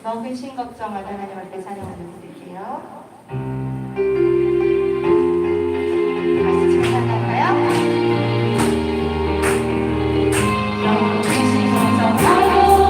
너 근심 걱정하다 하나님 앞에 찬양 올려드릴게요. 같이 찬양할까요? 너 근심 걱정하고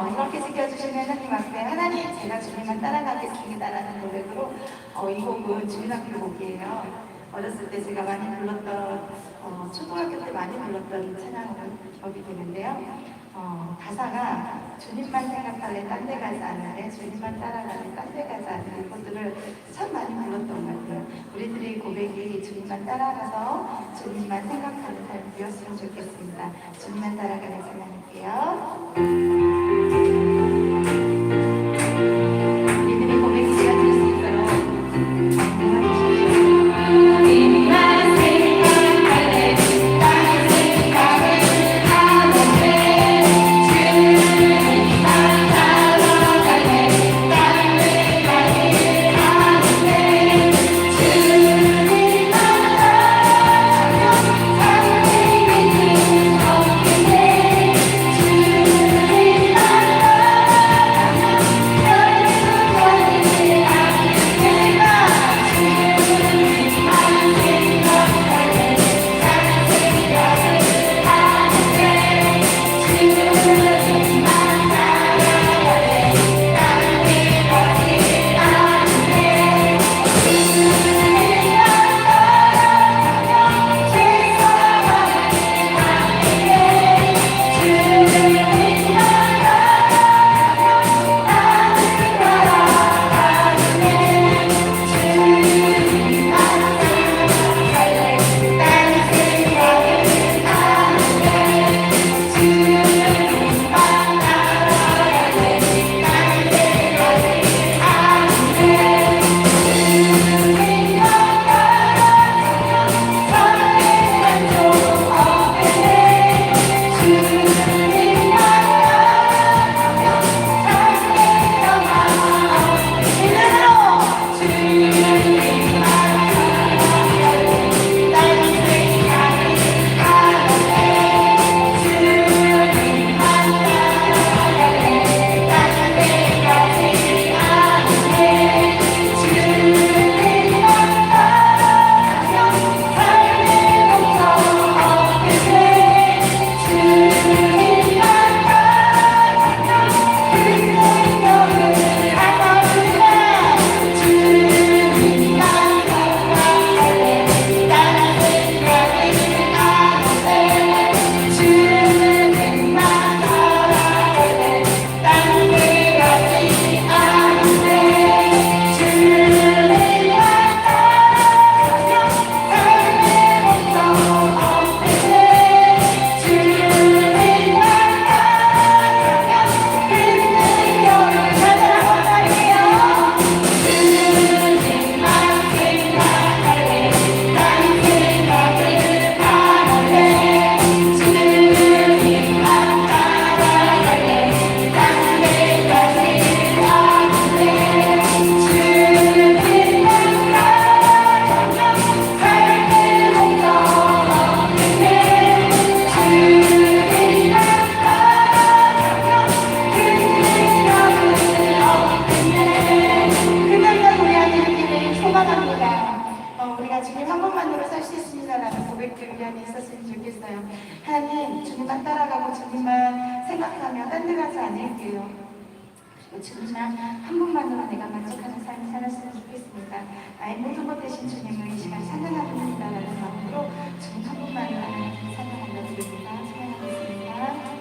이렇게 지켜주시는 하나님 앞에 하나님 제가 주님만 따라가겠습니다라는 고백으로 이 곡은 주민학교 곡이에요. 어렸을 때 제가 많이 불렀던 초등학교 때 많이 불렀던 찬양곡이 되는데요. 가사가 주님만 생각할래 딴 데 가지 않을래 주님만 따라갈래 딴 데 가지 않을래 이것들을 참 많이 불렀던 것 같아요. 우리들의 고백이 주님만 따라가서 주님만 생각하는 삶이었으면 좋겠습니다. 주님만 따라가는 찬양할게요. 주님 한 분만으로 살 수 있습니다라는 고백들 우리 안에 있었으면 좋겠어요. 하나님, 주님만 따라가고 주님만 생각하며 딴 데 가지 않을게요. 그리고 주님만 한 분만으로 내가 만족하는 삶을 살았으면 좋겠습니다. 나의 모든 것 대신 주님을 이 시간 찬양합니다라는 마음으로 주님 한 분만으로 하나님 찬양한다 드립니다. 찬양하겠습니다.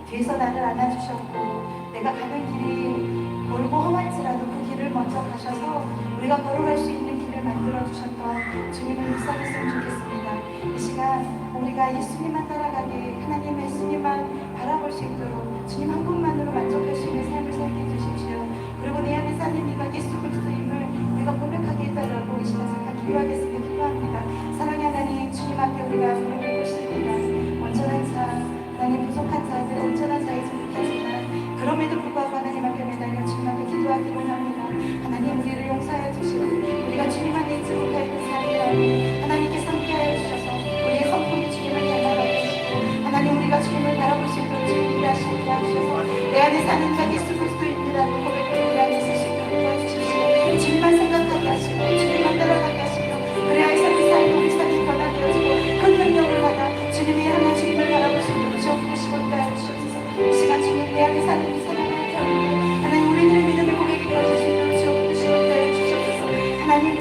뒤에서 나를 안아주셨고 내가 가는 길이 멀고 험할지라도 그 길을 먼저 가셔서 우리가 걸어갈 수 있는 길을 만들어주셨던 주님을 묵상했으면 좋겠습니다. 이 시간 우리가 예수님만 따라가게 하나님의 예수님만 바라볼 수 있도록 주님 한 분만으로 만족할 수 있는 삶을 살게 해주십시오. 그리고 내 안에 사는 이가 예수 그리스도임을 우리가 고백하게 해달라고 이 시간 잠깐 기도하겠습니다. 기도합니다. 사랑의 하나님, 주님 앞에 우리가 무릎을 꿇습니다. 온전한 자, 하나님 부족한 자들, 온전한 자에 속하지만 그럼에도 불구하고 하나님 앞에 매달려 주님 앞에 기도하기를 합니다. 하나님 우리를 용서하여 주시고 우리가 주님 안에 있지 못하였던 사람이라니 하나님께 함께하여 주셔서 우리의 성품이 주님을 닮아가게 하시고 하나님 우리가 주님을 바라볼 수 있도록 주님 일하시게 하셔서 내 안에 사는 자 예수 그리스도입니다라고 고백하고 우리 안에 있을 수 있도록 도와주십시오.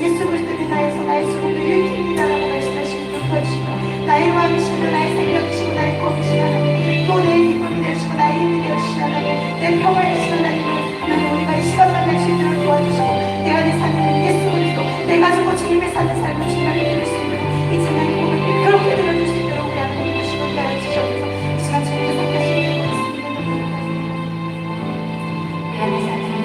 예수 그리스도를 인하여서 나의 죽음도 유익입니다라고 말씀하시고 덮어주시고 나의 왕이시고 나의 생명이시고 나의 구원이시고 하나님 또 내 기쁨이 되시고 나의 힘이 되시고 하나님 내 평화이시고 하나님 우리가 이 시간 만날 수 있도록 도와주시고 내 안에 사는 예수 그리스도 내가 죽고 주님의 사는 삶을 주님께 드릴 수 있는 이 찬양의 몸을 그렇게 들어줄 수 있도록 우리 하나님 주시고 따라 주셔서 이 시간 주님께 삼가시는 것 같습니다. 내 안에 사는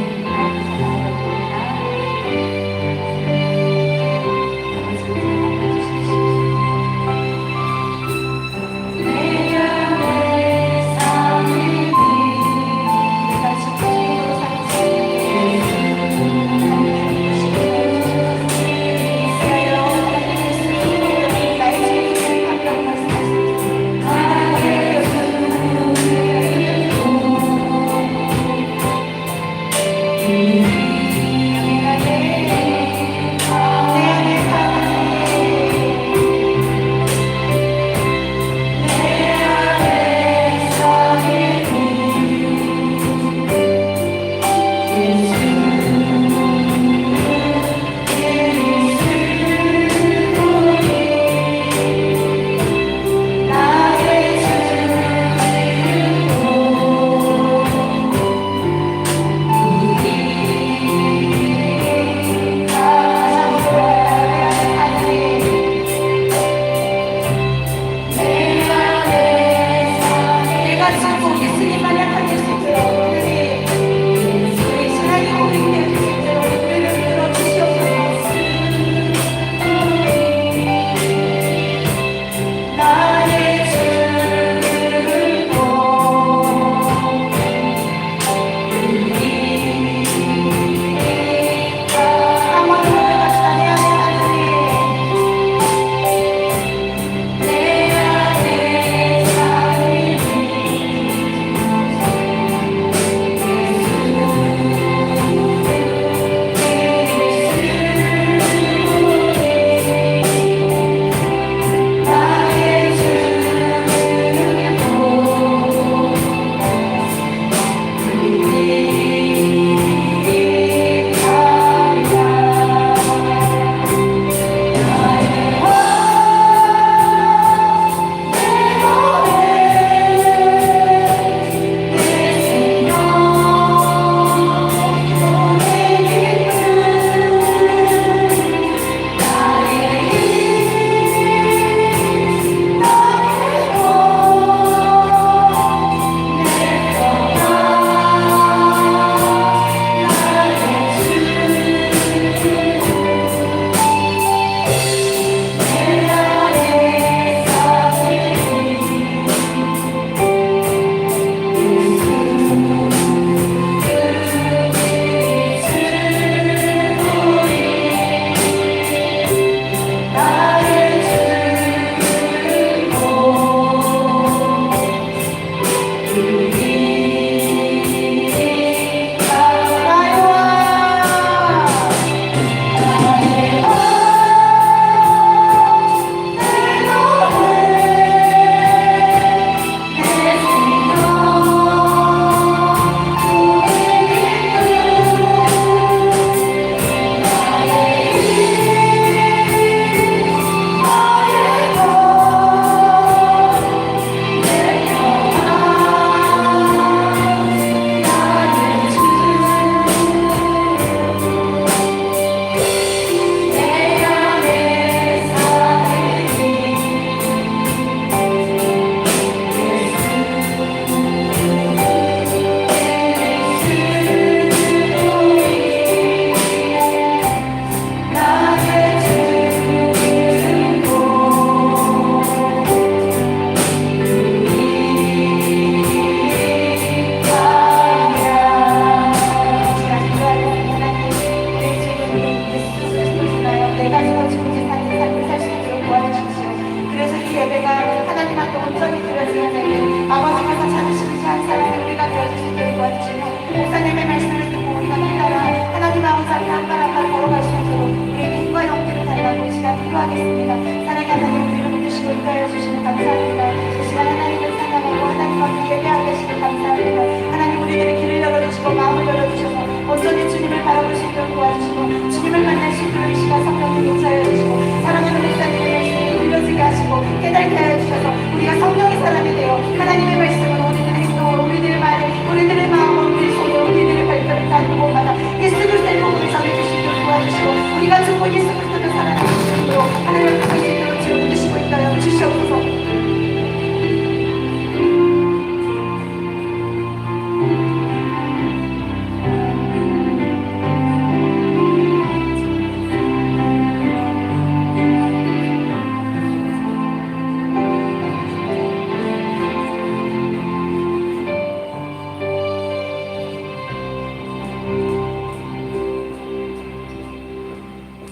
기도하겠습니다. 사랑의 하나님, 우리를 주시고 인도하여 주시는 감사합니다. 이 시간 하나님을 사랑하고 하나님 앞에 예배하게 하시는 감사합니다. 하나님, 우리들의 길을 열어주시고 마음을 열어주셔서 온전히 주님을 바라볼 수 있도록 도와주시고 주님을 만날 수 주시기로 이 시간 성령님 용서해 주시고 사랑하는 목사님의 말씀이 들려지게 하시고 깨닫게 하여 주셔서 우리가 성령의 사람이 되어 하나님의 말씀을 우리들의 행동으로 우리들의 말을 우리들의 마음으로 우리의 손으로 우리들의 발걸음 닿는 곳마다 예수 그리스도의 복음을 전해주시기를 도와주시고 우리가 죽고 예수 그리스도를 살아나시기로 하나님 앞에서 예수로 지어 주시고 있다여 주시옵소서.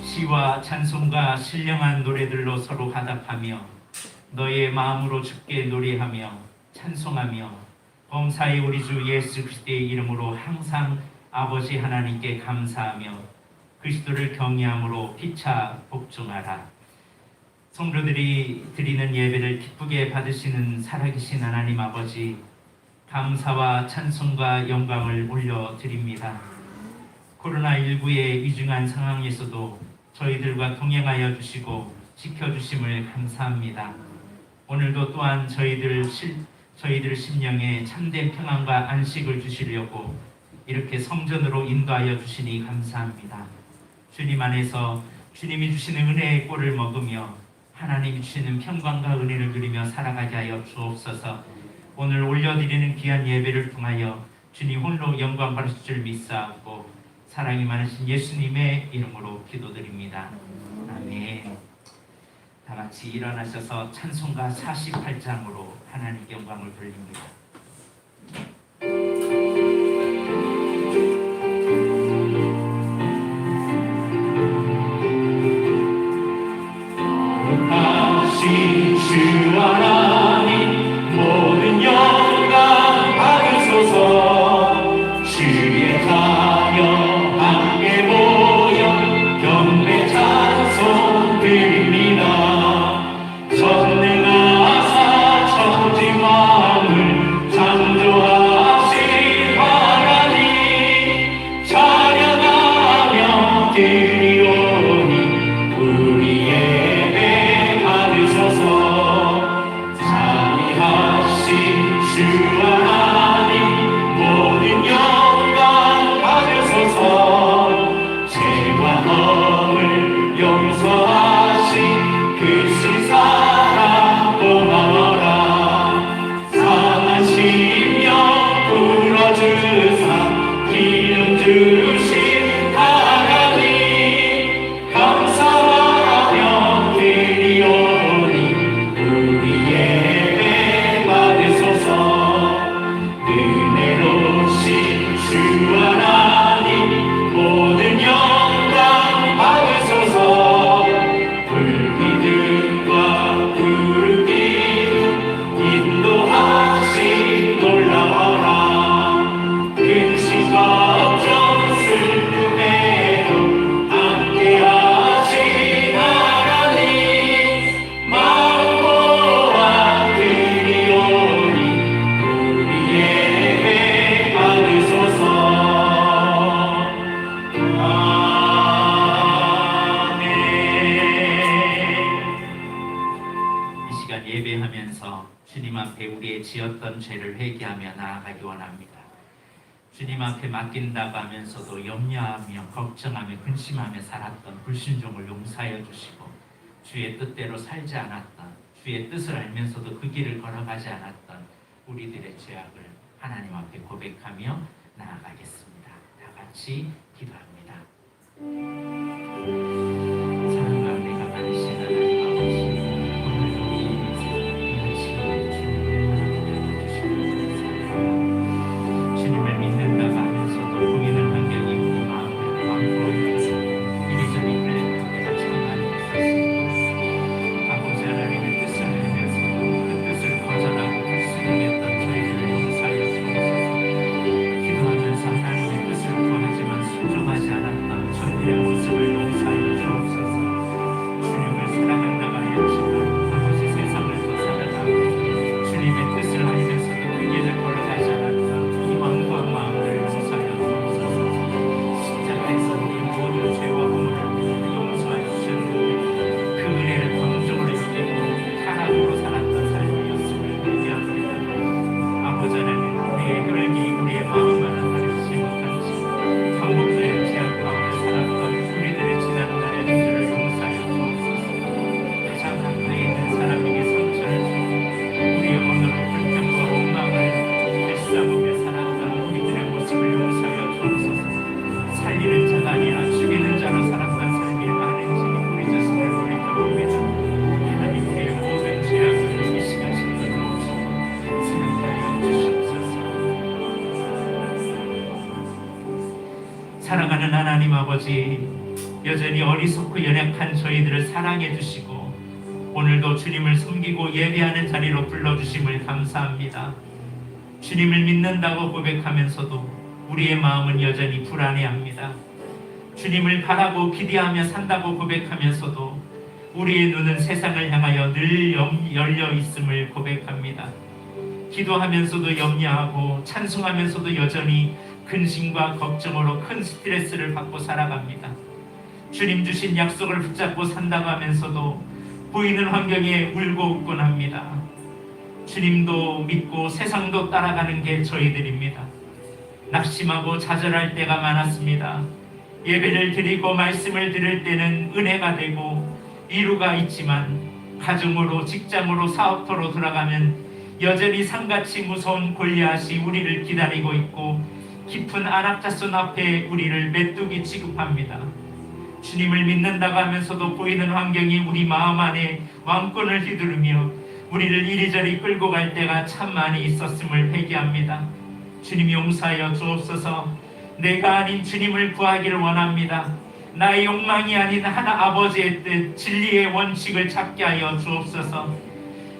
시와 찬송과 신령한 노래들로 서로 화답하며 너의 마음으로 주께 노래하며 찬송하며 범사의 우리 주 예수 그리스도의 이름으로 항상 아버지 하나님께 감사하며 그리스도를 경외함으로 피차 복종하라. 성도들이 드리는 예배를 기쁘게 받으시는 살아계신 하나님 아버지, 감사와 찬송과 영광을 올려드립니다. 코로나19의 위중한 상황에서도 저희들과 동행하여 주시고 지켜주심을 감사합니다. 오늘도 또한 저희들 심령에 참된 평안과 안식을 주시려고 이렇게 성전으로 인도하여 주시니 감사합니다. 주님 안에서 주님이 주시는 은혜의 꼴을 먹으며 하나님이 주시는 평강과 은혜를 누리며 살아가게 하여 주옵소서. 오늘 올려드리는 귀한 예배를 통하여 주님 홀로 영광 받으실 줄 믿사옵고 사랑이 많으신 예수님의 이름으로 기도드립니다. 아멘. 다 같이 일어나셔서 찬송가 48장으로 하나님께 영광을 돌립니다. 주 하나님 모든 영광 받으소서. 주의 자녀 함께 모여 경배 찬송 드립니다. 전능하사 천지 만물 창조하신 하나님 찬양하며 드리오니 우리 예배 받으소서. 자비하신 주 하나님 모든 영광 받으소서. 죄와 허물 용서하신 그 신사랑 고마워라. 상한 심령 풀어주사 기름 주신 하나님 감사하며 드리오니 우리 예배 받으소서. 은혜로우신 주 하나님 모든 영광 받으소서. 불기둥과 구름기둥 인도하신 놀라워라. 근심 걱정 슬픔에도 함께하신 하나님 마음 모아 드리오니 우리 예배 받으소서. 이 시간 예배하면서 주님 앞에 우리의 지었던 죄를 회개하며 나아가기 원합니다. 주님 앞에 맡긴다고 하면서도 염려하며 걱정하며 근심하며 살았던 불순종을 용서하여 주시고 주의 뜻대로 살지 않았던 주의 뜻을 알면서도 그 길을 걸어가지 않았던 우리들의 죄악을 하나님 앞에 고백하며 나아가겠습니다. 다 같이 기도합니다. 사랑과 은혜가 많으신 하나님 아버지, 오늘도 이 아침에 주님을 믿는다고 하면서도 보이는 환경이 있고 마음을 완고하면서 이리저리 끌려가는 때가 참 많이 있었습니다. 아버지 하나님의 뜻을 알면서도 그 뜻을 거절하고 불순종했던 저희들을 용서하여 주옵소서. 기도하면서 하나님의 뜻을 구하지만 순종하지 않았던 저희들의 모습을 아버지, 여전히 어리석고 연약한 저희들을 사랑해 주시고 오늘도 주님을 섬기고 예배하는 자리로 불러주심을 감사합니다. 주님을 믿는다고 고백하면서도 우리의 마음은 여전히 불안해합니다. 주님을 바라고 기대하며 산다고 고백하면서도 우리의 눈은 세상을 향하여 늘 열려 있음을 고백합니다. 기도하면서도 염려하고 찬송하면서도 여전히 근심과 걱정으로 큰 스트레스를 받고 살아갑니다. 주님 주신 약속을 붙잡고 산다고 하면서도 보이는 환경에 울고 웃곤 합니다. 주님도 믿고 세상도 따라가는 게 저희들입니다. 낙심하고 좌절할 때가 많았습니다. 예배를 드리고 말씀을 들을 때는 은혜가 되고 위로가 있지만 가정으로, 직장으로, 사업터로 돌아가면 여전히 산같이 무서운 골리앗이 우리를 기다리고 있고 깊은 안악자손 앞에 우리를 메뚜기 취급합니다. 주님을 믿는다고 하면서도 보이는 환경이 우리 마음 안에 왕권을 휘두르며 우리를 이리저리 끌고 갈 때가 참 많이 있었음을 회개합니다. 주님 용서하여 주옵소서. 내가 아닌 주님을 구하기를 원합니다. 나의 욕망이 아닌 하나 아버지의 뜻, 진리의 원칙을 찾게 하여 주옵소서.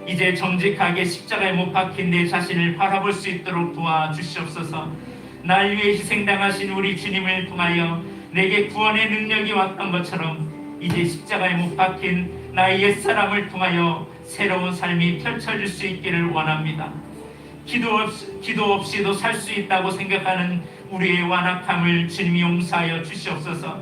이제 정직하게 십자가에 못 박힌 내 자신을 바라볼 수 있도록 도와주시옵소서. 날 위해 희생당하신 우리 주님을 통하여 내게 구원의 능력이 왔던 것처럼 이제 십자가에 못 박힌 나의 옛사람을 통하여 새로운 삶이 펼쳐질 수 있기를 원합니다. 기도 없이도 살 수 있다고 생각하는 우리의 완악함을 주님이 용서하여 주시옵소서.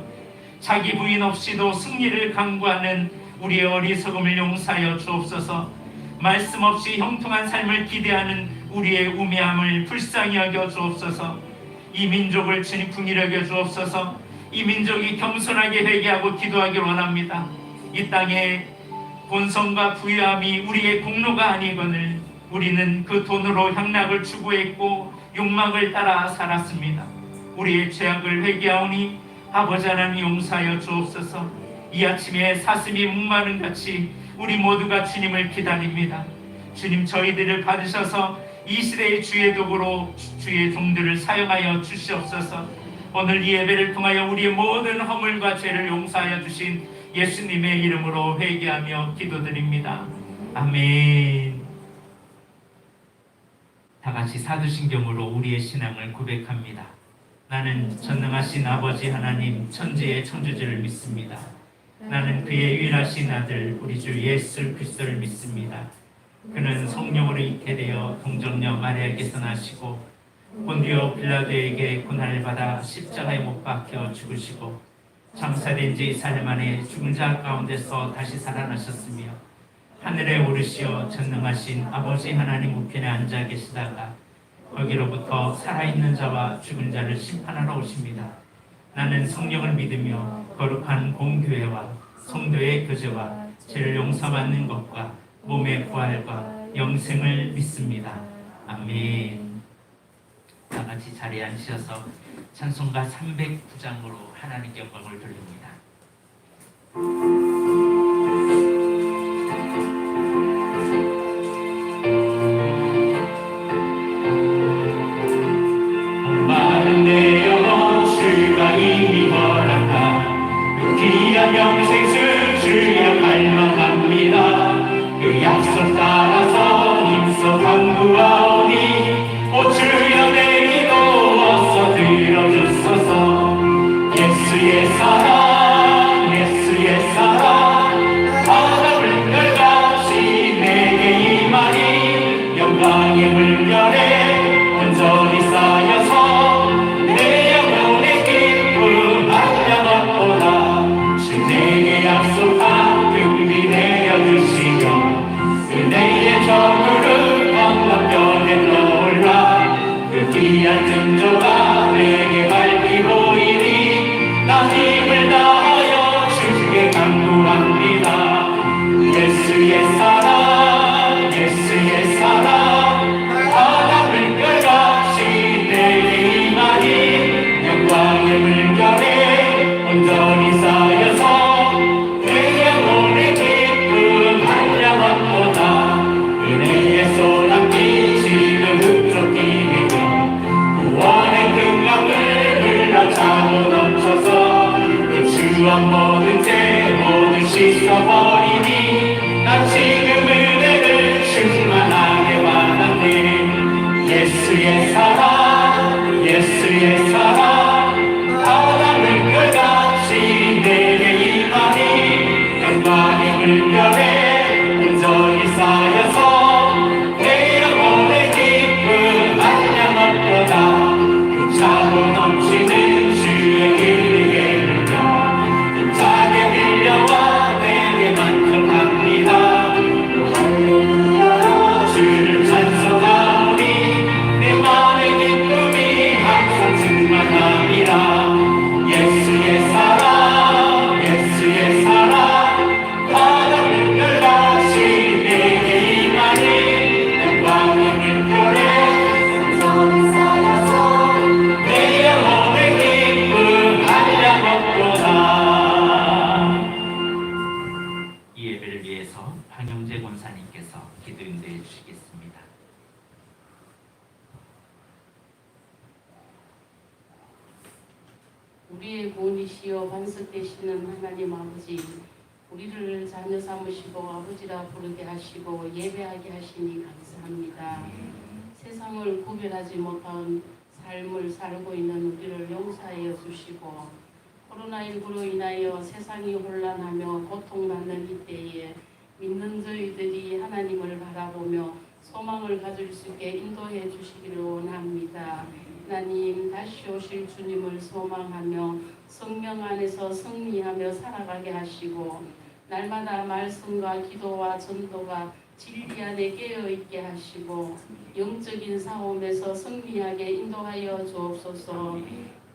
자기 부인 없이도 승리를 강구하는 우리의 어리석음을 용서하여 주옵소서. 말씀 없이 형통한 삶을 기대하는 우리의 우매함을 불쌍히 여겨 주옵소서. 이 민족을 주님 긍휼히 여겨 주옵소서. 이 민족이 겸손하게 회개하고 기도하길 원합니다. 이 땅에 본성과 부유함이 우리의 공로가 아니거늘 우리는 그 돈으로 향락을 추구했고 욕망을 따라 살았습니다. 우리의 죄악을 회개하오니 아버지 하나님 용서하여 주옵소서. 이 아침에 사슴이 목마른 같이 우리 모두가 주님을 기다립니다. 주님 저희들을 받으셔서 이 시대의 주의 도구로 주의 종들을 사용하여 주시옵소서. 오늘 이 예배를 통하여 우리의 모든 허물과 죄를 용서하여 주신 예수님의 이름으로 회개하며 기도드립니다. 아멘. 다같이 사도신경으로 우리의 신앙을 고백합니다. 나는 전능하신 아버지 하나님 천지의 창조주를 믿습니다. 나는 그의 유일하신 아들 우리 주 예수 그리스도를 믿습니다. 그는 성령으로 잉태되어 동정녀 마리아에게서 나시고 본디오 빌라도에게 고난을 받아 십자가에 못 박혀 죽으시고 장사된 지 4일 만에 죽은 자 가운데서 다시 살아나셨으며 하늘에 오르시어 전능하신 아버지 하나님 우편에 앉아 계시다가 거기로부터 살아있는 자와 죽은 자를 심판하러 오십니다. 나는 성령을 믿으며 거룩한 공교회와 성도의 교제와 죄를 용서받는 것과 몸의 부활과 영생을 믿습니다. 아멘. 다같이 자리에 앉으셔서 찬송가 309장으로 하나님께 영광을 돌립니다. 마른 내 영혼 주가 이미 허락한 그 귀한 영생수 주여 갈망합니다. 그 약속 따라서 힘써 간구하오니 오 주여 내 기도 어서 들어주소서. 예수의 사랑 예수의 사랑 바람을 걸같이 내게 임하니 영광의 물결에 온전히 쌓여서 내 영혼의 기쁨 안녕하오라. 주 내게 약속한 금비 내어주시며 은혜의 저물을 광락변에 넣어 씻어버리니 난 지금 은혜를 충만하게 받았네. 예수의 사랑 예수의 사랑 바람을 끌같이 내게 임하니 영광의 물결에 온전히 쌓여서 내 영혼의 기쁨 한량없도다. 차고 넘치는 주의 길에 흘려 힘차게 빌려와 내게 만족합니다. 할렐루야 주를 찬송하오니 내 마음의 기쁨이 항상 충만함이라. 예수의 사랑 예수의 사랑 바람을 끌같이 내게 임하니 영광의 물결에 온전히 쌓여서 내 영혼의 기쁨 한량없도다. 이 예배를 위해서 황영재 권사님께서 기도 인도해 주시겠습니다. 우리의 구원이시여 반석되시는 하나님 아버지, 우리를 자녀 삼으시고 아버지라 부르게 하시고 예배하게 하시니 감사합니다. 세상을 구별하지 못한 삶을 살고 있는 우리를 용서하여 주시고 코로나19로 인하여 세상이 혼란하며 고통받는 이때에 믿는 저희들이 하나님을 바라보며 소망을 가질 수 있게 인도해 주시기를 원합니다. 하나님 다시 오실 주님을 소망하며 성령 안에서 승리하며 살아가게 하시고 날마다 말씀과 기도와 전도가 진리 안에 깨어있게 하시고 영적인 싸움에서 승리하게 인도하여 주옵소서.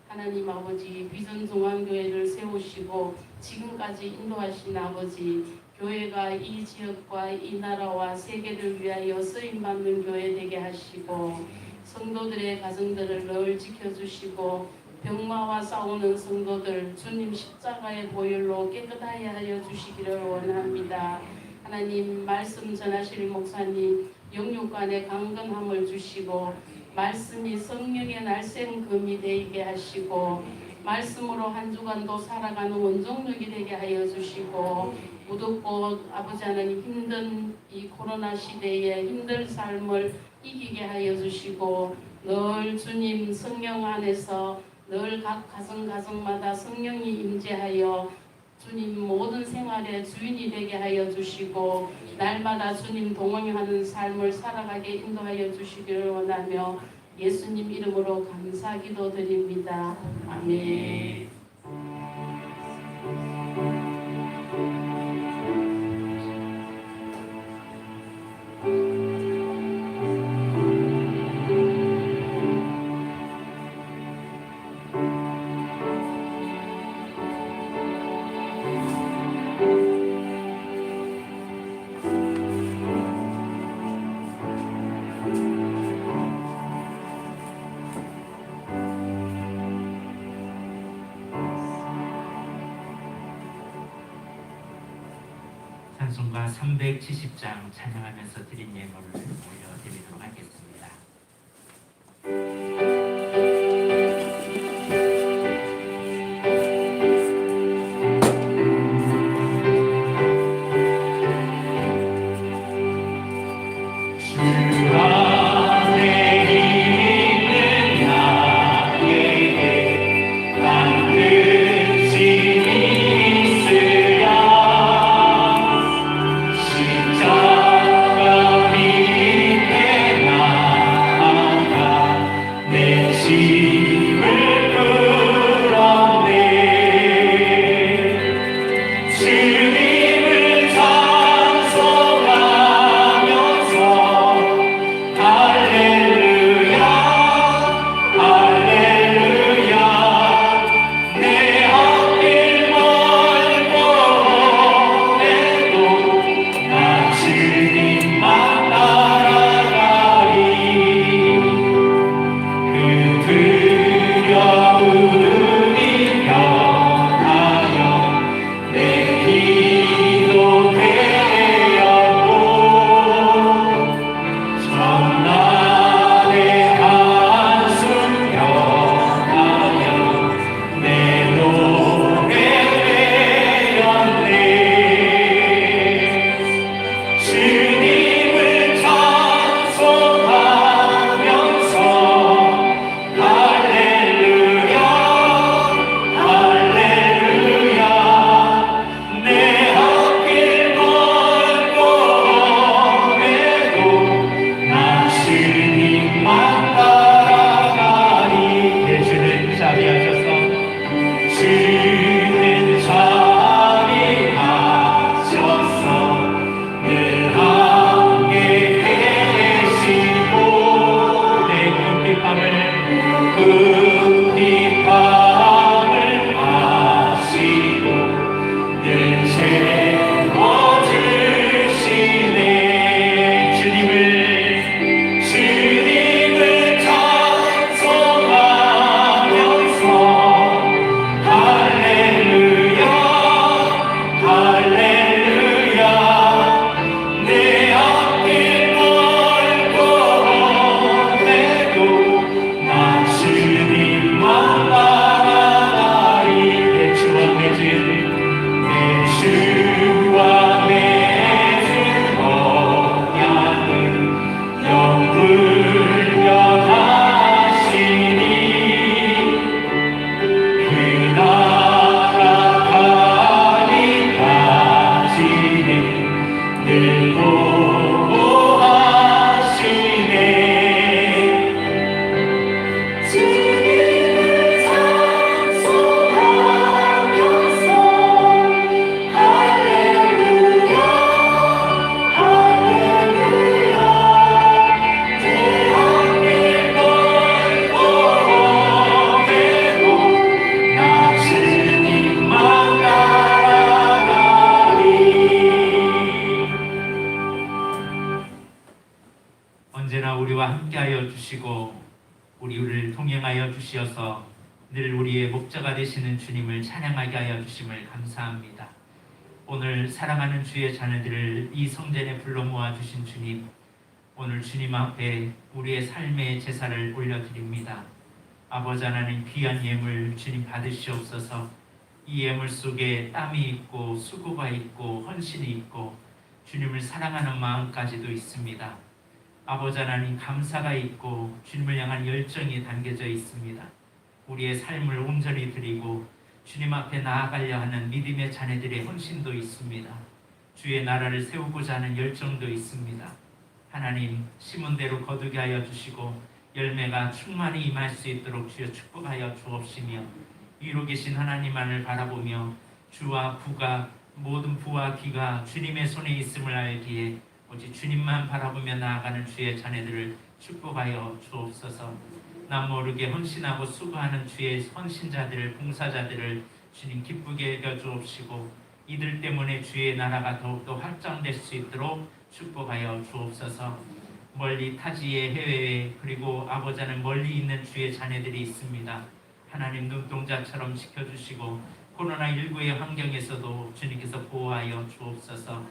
하나님 아버지 비전 중앙교회를 세우시고 지금까지 인도하신 아버지 교회가 이 지역과 이 나라와 세계를 위하여 쓰임받는 교회 되게 하시고 성도들의 가정들을 늘 지켜주시고 병마와 싸우는 성도들 주님 십자가의 보혈로 깨끗하게 하여 주시기를 원합니다. 하나님 말씀 전하실 목사님 영육간의 강건함을 주시고 말씀이 성령의 날쌘금이 되게 하시고 말씀으로 한 주간도 살아가는 원동력이 되게 하여 주시고 무덥고 아버지 하나님 힘든 이 코로나 시대에 힘든 삶을 이기게 하여 주시고 늘 주님 성령 안에서 늘 각 가정마다 성령이 임재하여 주님 모든 생활의 주인이 되게 하여 주시고 날마다 주님 동행하는 삶을 살아가게 인도하여 주시기를 원하며 예수님 이름으로 감사 기도드립니다. 아멘. 찬송가 370장 찬양하면서 드린 예물을 올려드리도록 하겠습니다. 십자가 밑에 나 우리를 보호하시네. 주님을 찬송하면서 할렐루야 할렐루야 대한민국 보호해도 나 주님만 따라가리. 언제나 우리와 함께하여 주시고 우리를 통행하여 주시어서 늘 우리의 목자가 되시는 주님을 찬양하게 하여 주심을 감사합니다. 오늘 사랑하는 주의 자녀들을 이 성전에 불러 모아 주신 주님, 오늘 주님 앞에 우리의 삶의 제사를 올려드립니다. 아버지 하나님, 귀한 예물 주님 받으시옵소서. 이 예물 속에 땀이 있고 수고가 있고 헌신이 있고 주님을 사랑하는 마음까지도 있습니다. 아버지 하나님, 감사가 있고 주님을 향한 열정이 담겨져 있습니다. 우리의 삶을 온전히 드리고 주님 앞에 나아가려 하는 믿음의 자녀들의 헌신도 있습니다. 주의 나라를 세우고자 하는 열정도 있습니다. 하나님, 심은 대로 거두게 하여 주시고 열매가 충만히 임할 수 있도록 주여 축복하여 주옵시며, 위로 계신 하나님만을 바라보며 주와 부가 모든 부와 기가 주님의 손에 있음을 알기에 오직 주님만 바라보며 나아가는 주의 자녀들을 축복하여 주옵소서. 남 모르게 헌신하고 수고하는 주의 헌신자들을, 봉사자들을 주님 기쁘게 여겨 주옵시고 이들 때문에 주의 나라가 더욱더 확장될 수 있도록 축복하여 주옵소서. 멀리 타지에, 해외에, 그리고 아버지는 멀리 있는 주의 자녀들이 있습니다. 하나님, 눈동자처럼 지켜주시고 코로나19의 환경에서도 주님께서 보호하여 주옵소서.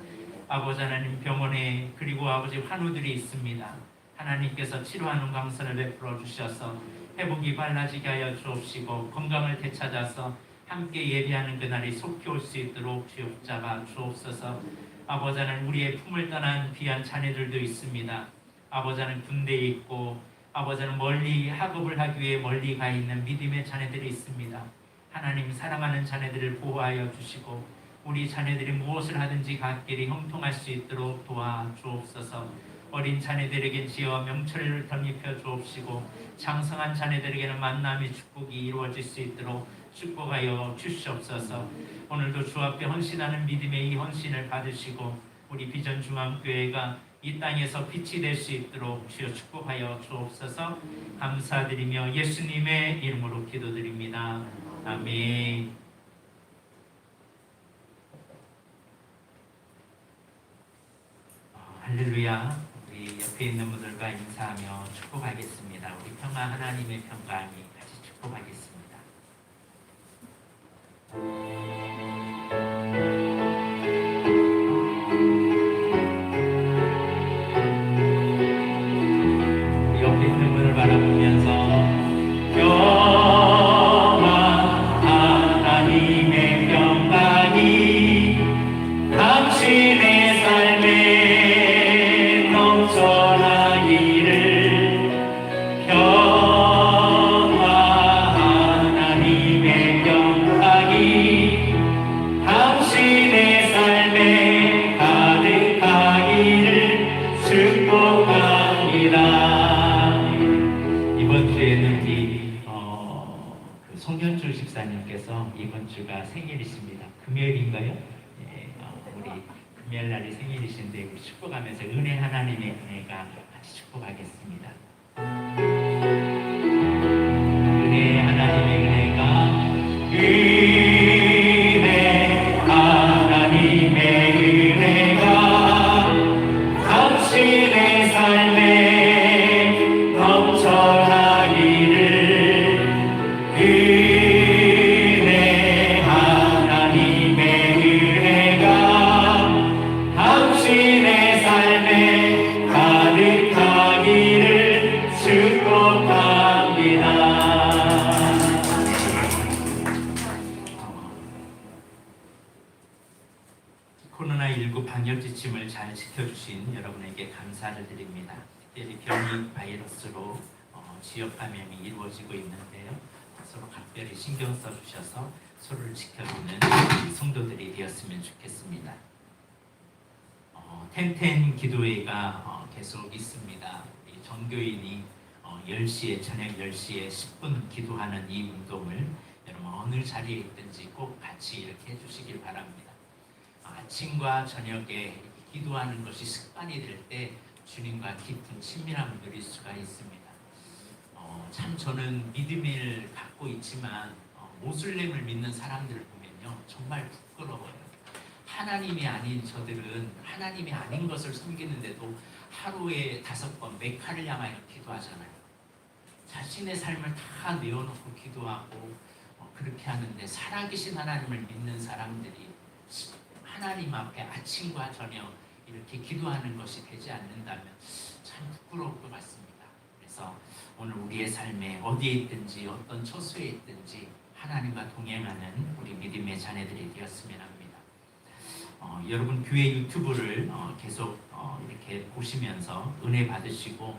아버지 하나님, 병원에 그리고 아버지 환우들이 있습니다. 하나님께서 치료하는 광선을 베풀어 주셔서 회복이 빨라지게 하여 주옵시고 건강을 되찾아서 함께 예배하는 그날이 속히 올 수 있도록 주여 붙잡아 주옵소서. 아버지 하나님, 우리의 품을 떠난 귀한 자녀들도 있습니다. 아버지 하나님, 군대에 있고 아버지 하나님, 멀리 학업을 하기 위해 멀리 가 있는 믿음의 자녀들이 있습니다. 하나님, 사랑하는 자녀들을 보호하여 주시고 우리 자녀들이 무엇을 하든지 갓길이 형통할 수 있도록 도와주옵소서. 어린 자녀들에게 지어 명철을 덧입혀 주옵시고 장성한 자녀들에게는 만남의 축복이 이루어질 수 있도록 축복하여 주시옵소서. 오늘도 주 앞에 헌신하는 믿음의 이 헌신을 받으시고 우리 비전 중앙교회가 이 땅에서 빛이 될 수 있도록 주여 축복하여 주옵소서. 감사드리며 예수님의 이름으로 기도드립니다. 아멘. 할렐루야. 우리 옆에 있는 분들과 인사하며 축복하겠습니다. 우리 평화 하나님의 평강이 같이 축복하겠습니다. 옆에 있는 분을 바라보면서 평화 하나님의 평강이 당신의 삶에 넘쳐나기를. 평화 하나님의 평강이 당신의 삶에 가득하기를 축복합니다. 이번 주에는 우리 송현주 집사님께서 이번 주가 생일이십니다. 금요일인가요? 우리 금요일 날이 생일이신데 우리 축복하면서 은혜 하나님의 은혜가 같이 축복하겠습니다. 은혜 하나님의 은혜가 은혜 하나님의 은혜가 당신의 삶에 넘쳐나기를. 은혜 하나님의 은혜가 당신의 삶에 가득하기를 축복합니다. 코로나19 방역 지침을 잘 지켜주신 여러분에게 감사를 드립니다. 특별히 변이 바이러스로 지역 감염이 이루어지고 있는데요. 서로 각별히 신경 써주셔서 서로를 지켜주는 성도들이 되었으면 좋겠습니다. 텐텐 기도회가 계속 있습니다. 이 전교인이 10시에 저녁 10시에 10분 기도하는 이 운동을 여러분 어느 자리에 있든지 꼭 같이 이렇게 해주시길 바랍니다. 아침과 저녁에 기도하는 것이 습관이 될 때 주님과 깊은 친밀함을 누릴 수가 있습니다. 참 저는 믿음을 갖고 있지만 모슬렘을 믿는 사람들을 보면요 정말 부끄러워요. 하나님이 아닌 저들은 하나님이 아닌 것을 섬기는데도 하루에 5번 메카를 향하여 기도하잖아요. 자신의 삶을 다 내어놓고 기도하고 그렇게 하는데 살아계신 하나님을 믿는 사람들이 하나님 앞에 아침과 저녁 이렇게 기도하는 것이 되지 않는다면 참 부끄러울 것 같습니다. 그래서 오늘 우리의 삶에 어디에 있든지 어떤 처소에 있든지 하나님과 동행하는 우리 믿음의 자녀들이 되었으면 합니다. 여러분 교회 유튜브를 계속 이렇게 보시면서 은혜 받으시고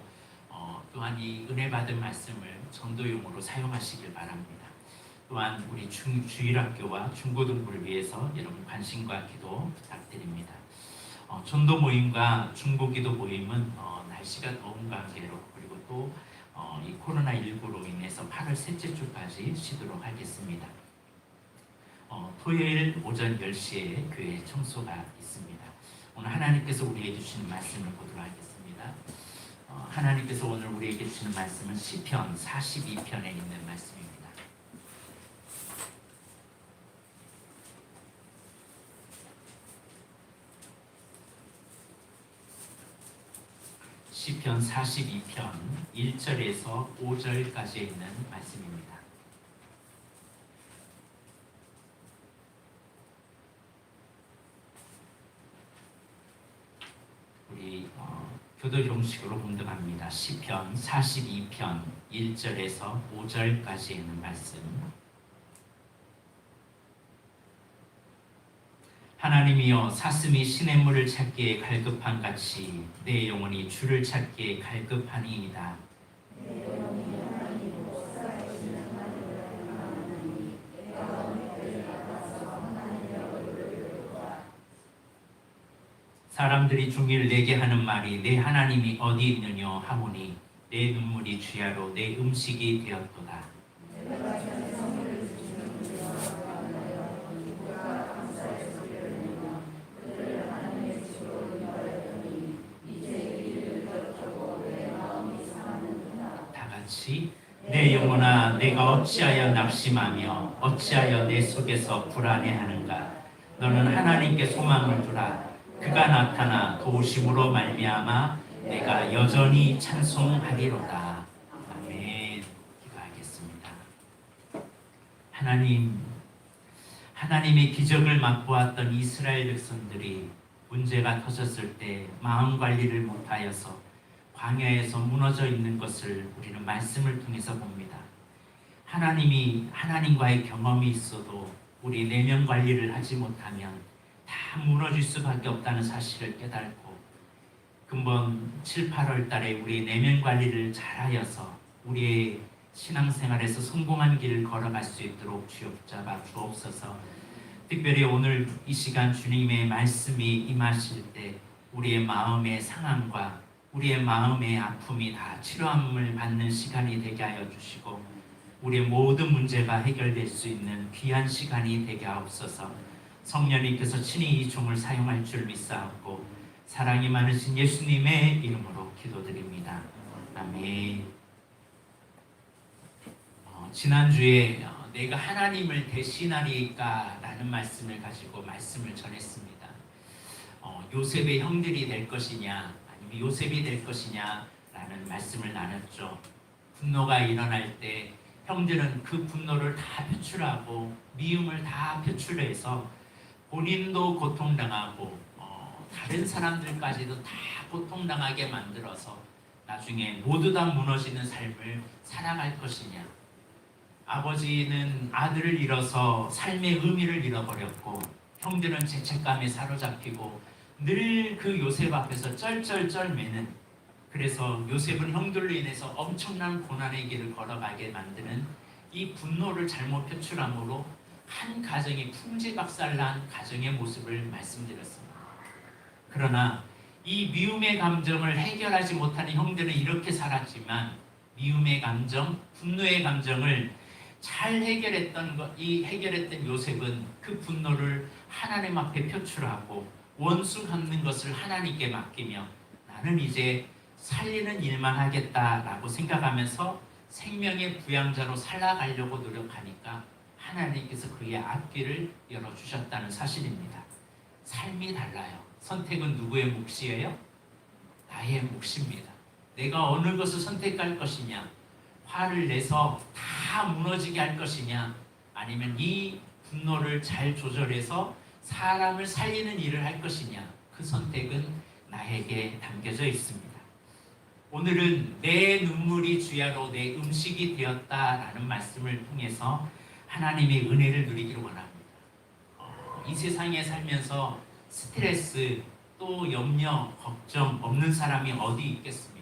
또한 이 은혜 받은 말씀을 전도용으로 사용하시길 바랍니다. 또한 우리 주일학교와 중고등부를 위해서 여러분 관심과 기도 부탁드립니다. 전도 모임과 중보기도 모임은 날씨가 더운 관계로 그리고 또 이 코로나19로 인해서 8월 셋째 주까지 쉬도록 하겠습니다. 토요일 오전 10시에 교회 청소가 있습니다. 오늘 하나님께서 우리에게 주시는 말씀을 보도록 하겠습니다. 하나님께서 오늘 우리에게 주시는 말씀은 시편 42편에 있는 말씀입니다. 시편 42편 1절에서 5절까지 있는 말씀입니다. 우리 교도 형식으로 봉독합니다. 시편 42편 1절에서 5절까지 있는 말씀. 하나님이여 사슴이 시냇물을 찾기에 갈급한 같이 내 영혼이 주를 찾기에 갈급하니이다. 사람들이 종일 내게 하는 말이 내 하나님이 어디 있느냐 하오니 내 눈물이 주야로 내 음식이 되었도다. 내 영혼아 내가 어찌하여 낙심하며 어찌하여 내 속에서 불안해하는가. 너는 하나님께 소망을 두라. 그가 나타나 도우심으로 말미암아 내가 여전히 찬송하리로다. 아멘. 기도하겠습니다. 하나님의 기적을 맛보았던 이스라엘 백성들이 문제가 터졌을 때 마음 관리를 못하여서 광야에서 무너져 있는 것을 우리는 말씀을 통해서 봅니다. 하나님과의 경험이 있어도 우리 내면 관리를 하지 못하면 다 무너질 수밖에 없다는 사실을 깨닫고 근본 7, 8월 달에 우리 내면 관리를 잘하여서 우리의 신앙생활에서 성공한 길을 걸어갈 수 있도록 주여 붙잡아 주옵소서. 특별히 오늘 이 시간 주님의 말씀이 임하실 때 우리의 마음의 상함과 우리의 마음의 아픔이 다 치료함을 받는 시간이 되게 하여 주시고 우리의 모든 문제가 해결될 수 있는 귀한 시간이 되게 하옵소서. 성령님께서 친히 이 종을 사용할 줄 믿사옵고 사랑이 많으신 예수님의 이름으로 기도드립니다. 아멘. 지난주에 내가 하나님을 대신하리까 라는 말씀을 가지고 말씀을 전했습니다. 요셉의 형들이 될 것이냐 요셉이 될 것이냐 라는 말씀을 나눴죠. 분노가 일어날 때 형들은 그 분노를 다 표출하고 미움을 다 표출해서 본인도 고통당하고 다른 사람들까지도 다 고통당하게 만들어서 나중에 모두 다 무너지는 삶을 살아갈 것이냐. 아버지는 아들을 잃어서 삶의 의미를 잃어버렸고 형들은 죄책감에 사로잡히고 늘 그 요셉 앞에서 쩔쩔쩔 매는, 그래서 요셉은 형들로 인해서 엄청난 고난의 길을 걸어가게 만드는 이 분노를 잘못 표출함으로 한 가정이 풍지박살난 가정의 모습을 말씀드렸습니다. 그러나 이 미움의 감정을 해결하지 못하는 형들은 이렇게 살았지만 미움의 감정, 분노의 감정을 잘 해결했던 요셉은 그 분노를 하나님 앞에 표출하고 원수 갚는 것을 하나님께 맡기며 나는 이제 살리는 일만 하겠다라고 생각하면서 생명의 부양자로 살아가려고 노력하니까 하나님께서 그의 앞길을 열어주셨다는 사실입니다. 삶이 달라요. 선택은 누구의 몫이에요? 나의 몫입니다. 내가 어느 것을 선택할 것이냐, 화를 내서 다 무너지게 할 것이냐, 아니면 이 분노를 잘 조절해서 사람을 살리는 일을 할 것이냐, 그 선택은 나에게 담겨져 있습니다. 오늘은 내 눈물이 주야로 내 음식이 되었다라는 말씀을 통해서 하나님의 은혜를 누리기를 원합니다. 이 세상에 살면서 스트레스, 또 염려, 걱정 없는 사람이 어디 있겠습니까?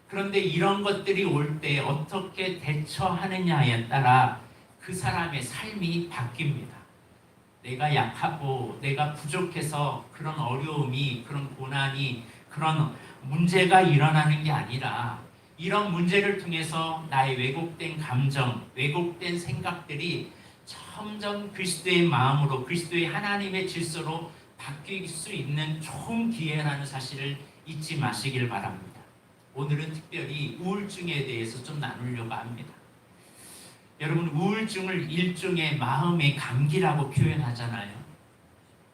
그런데 이런 것들이 올 때 어떻게 대처하느냐에 따라 그 사람의 삶이 바뀝니다. 내가 약하고 내가 부족해서 그런 어려움이, 그런 고난이, 그런 문제가 일어나는 게 아니라 이런 문제를 통해서 나의 왜곡된 감정, 왜곡된 생각들이 점점 그리스도의 마음으로, 그리스도의 하나님의 질서로 바뀔 수 있는 좋은 기회라는 사실을 잊지 마시길 바랍니다. 오늘은 특별히 우울증에 대해서 좀 나누려고 합니다. 여러분, 우울증을 일종의 마음의 감기라고 표현하잖아요.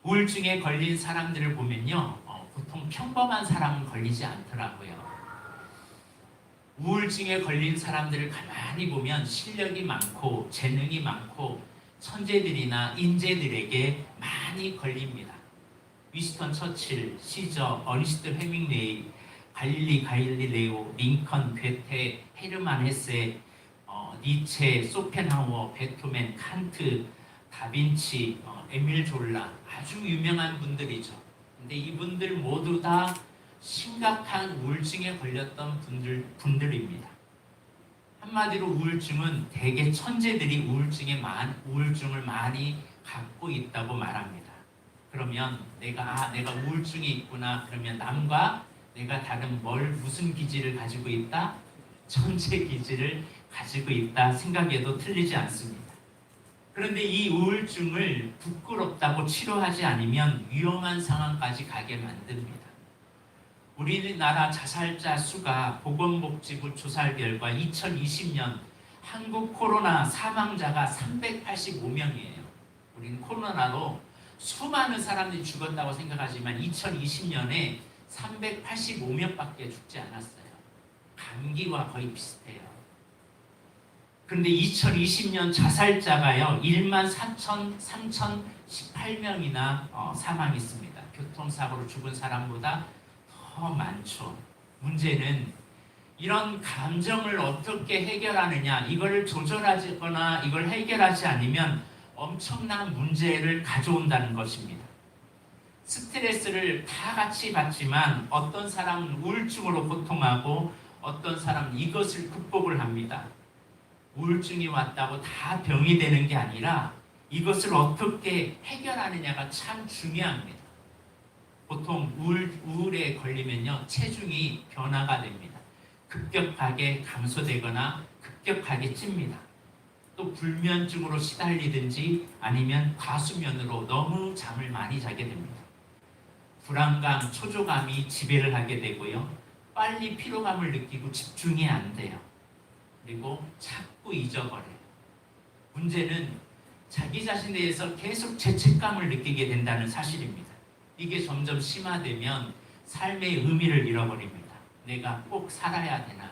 우울증에 걸린 사람들을 보면요, 보통 평범한 사람은 걸리지 않더라고요. 우울증에 걸린 사람들을 가만히 보면 실력이 많고 재능이 많고 천재들이나 인재들에게 많이 걸립니다. 위스턴 처칠, 시저, 어니스트 헤밍웨이, 갈릴레오, 링컨, 괴테, 헤르만 헤세, 니체, 소펜하우어, 베토벤, 칸트, 다빈치, 에밀 졸라, 아주 유명한 분들이죠. 근데 이분들 모두 다 심각한 우울증에 걸렸던 분들입니다. 한마디로 우울증은 대개 천재들이 우울증을 많이 갖고 있다고 말합니다. 그러면 내가 우울증이 있구나. 그러면 남과 내가 다른 무슨 기질을 가지고 있다? 천재 기질을 가지고 있다 생각해도 틀리지 않습니다. 그런데 이 우울증을 부끄럽다고 치료하지 않으면 위험한 상황까지 가게 만듭니다. 우리나라 자살자 수가 보건복지부 조사 결과 2020년 한국 코로나 사망자가 385명이에요. 우리는 코로나로 수많은 사람들이 죽었다고 생각하지만 2020년에 385명밖에 죽지 않았어요. 감기와 거의 비슷해요. 그런데 2020년 자살자가요 14,318명이나 사망했습니다. 교통사고로 죽은 사람보다 더 많죠. 문제는 이런 감정을 어떻게 해결하느냐, 이걸 조절하거나 이걸 해결하지 않으면 엄청난 문제를 가져온다는 것입니다. 스트레스를 다 같이 받지만 어떤 사람은 우울증으로 고통하고 어떤 사람은 이것을 극복을 합니다. 우울증이 왔다고 다 병이 되는 게 아니라 이것을 어떻게 해결하느냐가 참 중요합니다. 보통 우울에 걸리면요 체중이 변화가 됩니다. 급격하게 감소되거나 급격하게 찝니다. 또 불면증으로 시달리든지 아니면 과수면으로 너무 잠을 많이 자게 됩니다. 불안감, 초조감이 지배를 하게 되고요. 빨리 피로감을 느끼고 집중이 안 돼요. 그리고 자꾸 잊어버려요. 문제는 자기 자신에 대해서 계속 죄책감을 느끼게 된다는 사실입니다. 이게 점점 심화되면 삶의 의미를 잃어버립니다. 내가 꼭 살아야 되나?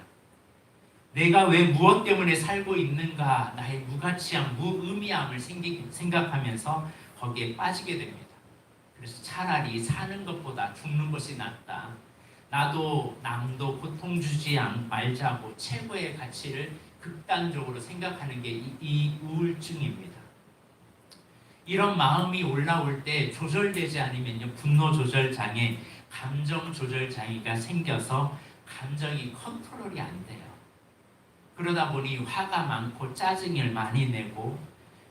내가 왜 무엇 때문에 살고 있는가? 나의 무가치함, 무의미함을 생각하면서 거기에 빠지게 됩니다. 그래서 차라리 사는 것보다 죽는 것이 낫다. 나도 남도 고통 주지 말자고 최고의 가치를 극단적으로 생각하는 게 이 우울증입니다. 이런 마음이 올라올 때 조절되지 않으면요 분노 조절 장애, 감정 조절 장애가 생겨서 감정이 컨트롤이 안 돼요. 그러다 보니 화가 많고 짜증을 많이 내고,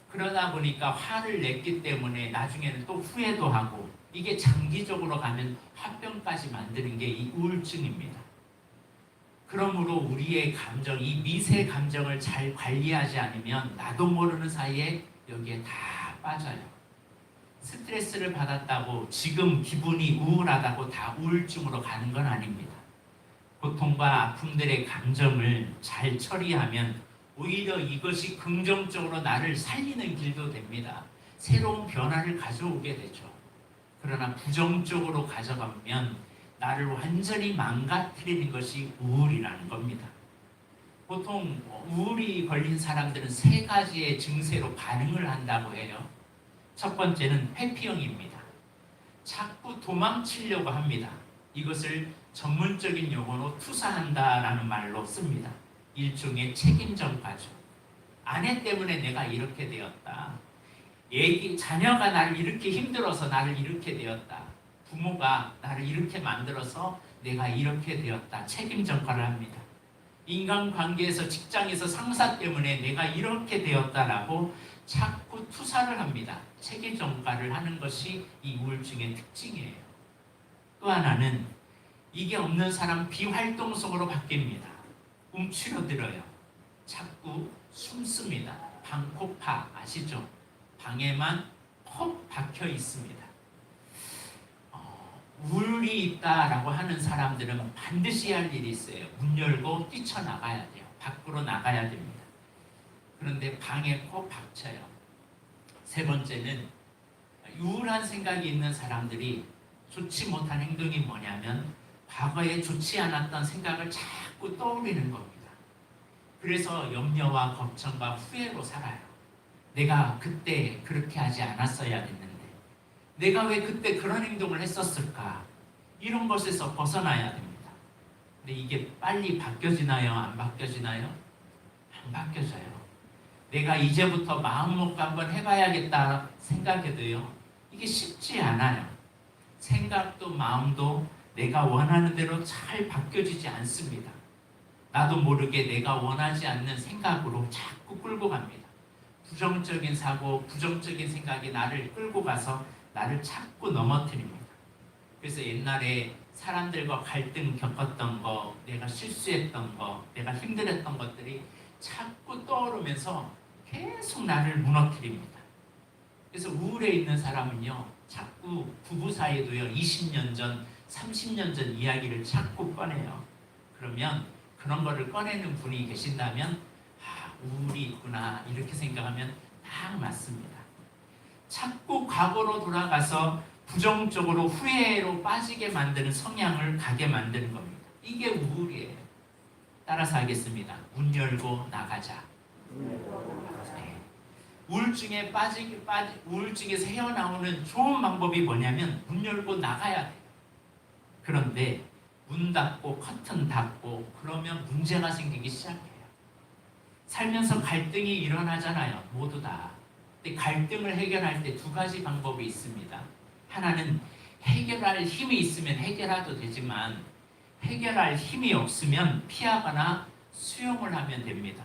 그러다 보니까 화를 냈기 때문에 나중에는 또 후회도 하고, 이게 장기적으로 가면 화병까지 만드는 게 이 우울증입니다. 그러므로 우리의 감정, 이 미세 감정을 잘 관리하지 않으면 나도 모르는 사이에 여기에 다 빠져요. 스트레스를 받았다고 지금 기분이 우울하다고 다 우울증으로 가는 건 아닙니다. 고통과 아픔들의 감정을 잘 처리하면 오히려 이것이 긍정적으로 나를 살리는 길도 됩니다. 새로운 변화를 가져오게 되죠. 그러나 부정적으로 가져가면 나를 완전히 망가뜨리는 것이 우울이라는 겁니다. 보통 우울이 걸린 사람들은 세 가지의 증세로 반응을 한다고 해요. 첫 번째는 회피형입니다. 자꾸 도망치려고 합니다. 이것을 전문적인 용어로 투사한다라는 말로 씁니다. 일종의 책임전가죠. 아내 때문에 내가 이렇게 되었다. 자녀가 나를 이렇게 힘들어서 나를 이렇게 되었다. 부모가 나를 이렇게 만들어서 내가 이렇게 되었다. 책임전가를 합니다. 인간관계에서 직장에서 상사 때문에 내가 이렇게 되었다라고 자꾸 투사를 합니다. 책임전가를 하는 것이 이 우울증의 특징이에요. 또 하나는 이게 없는 사람 비활동성으로 바뀝니다. 움츠러들어요. 자꾸 숨습니다. 방콕파 아시죠? 방에만 콕 박혀 있습니다. 우울이 있다라고 하는 사람들은 반드시 할 일이 있어요. 문 열고 뛰쳐나가야 돼요. 밖으로 나가야 됩니다. 그런데 방에 콕 박혀요. 세 번째는 우울한 생각이 있는 사람들이 좋지 못한 행동이 뭐냐면 과거에 좋지 않았던 생각을 자꾸 떠올리는 겁니다. 그래서 염려와 걱정과 후회로 살아요. 내가 그때 그렇게 하지 않았어야 됐는데 내가 왜 그때 그런 행동을 했었을까? 이런 것에서 벗어나야 됩니다. 근데 이게 빨리 바뀌어지나요? 안 바뀌어지나요? 안 바뀌어져요. 내가 이제부터 마음 먹고 한번 해봐야겠다 생각해도요. 이게 쉽지 않아요. 생각도 마음도 내가 원하는 대로 잘 바뀌어지지 않습니다. 나도 모르게 내가 원하지 않는 생각으로 자꾸 끌고 갑니다. 부정적인 사고, 부정적인 생각이 나를 끌고 가서 나를 자꾸 넘어뜨립니다. 그래서 옛날에 사람들과 갈등 겪었던 거, 내가 실수했던 거, 내가 힘들었던 것들이 자꾸 떠오르면서 계속 나를 무너뜨립니다. 그래서 우울해 있는 사람은요, 자꾸 부부 사이에도요, 20년 전, 30년 전 이야기를 자꾸 꺼내요. 그러면 그런 거를 꺼내는 분이 계신다면, 우울이 있구나, 이렇게 생각하면 딱 맞습니다. 자꾸 과거로 돌아가서 부정적으로 후회로 빠지게 만드는 성향을 가게 만드는 겁니다. 이게 우울이에요. 따라서 하겠습니다. 문 열고 나가자. 네. 우울증에서 헤어나오는 좋은 방법이 뭐냐면 문 열고 나가야 돼요. 그런데 문 닫고 커튼 닫고 그러면 문제가 생기기 시작해요. 살면서 갈등이 일어나잖아요. 모두 다. 근데 갈등을 해결할 때 두 가지 방법이 있습니다. 하나는 해결할 힘이 있으면 해결해도 되지만 해결할 힘이 없으면 피하거나 수용을 하면 됩니다.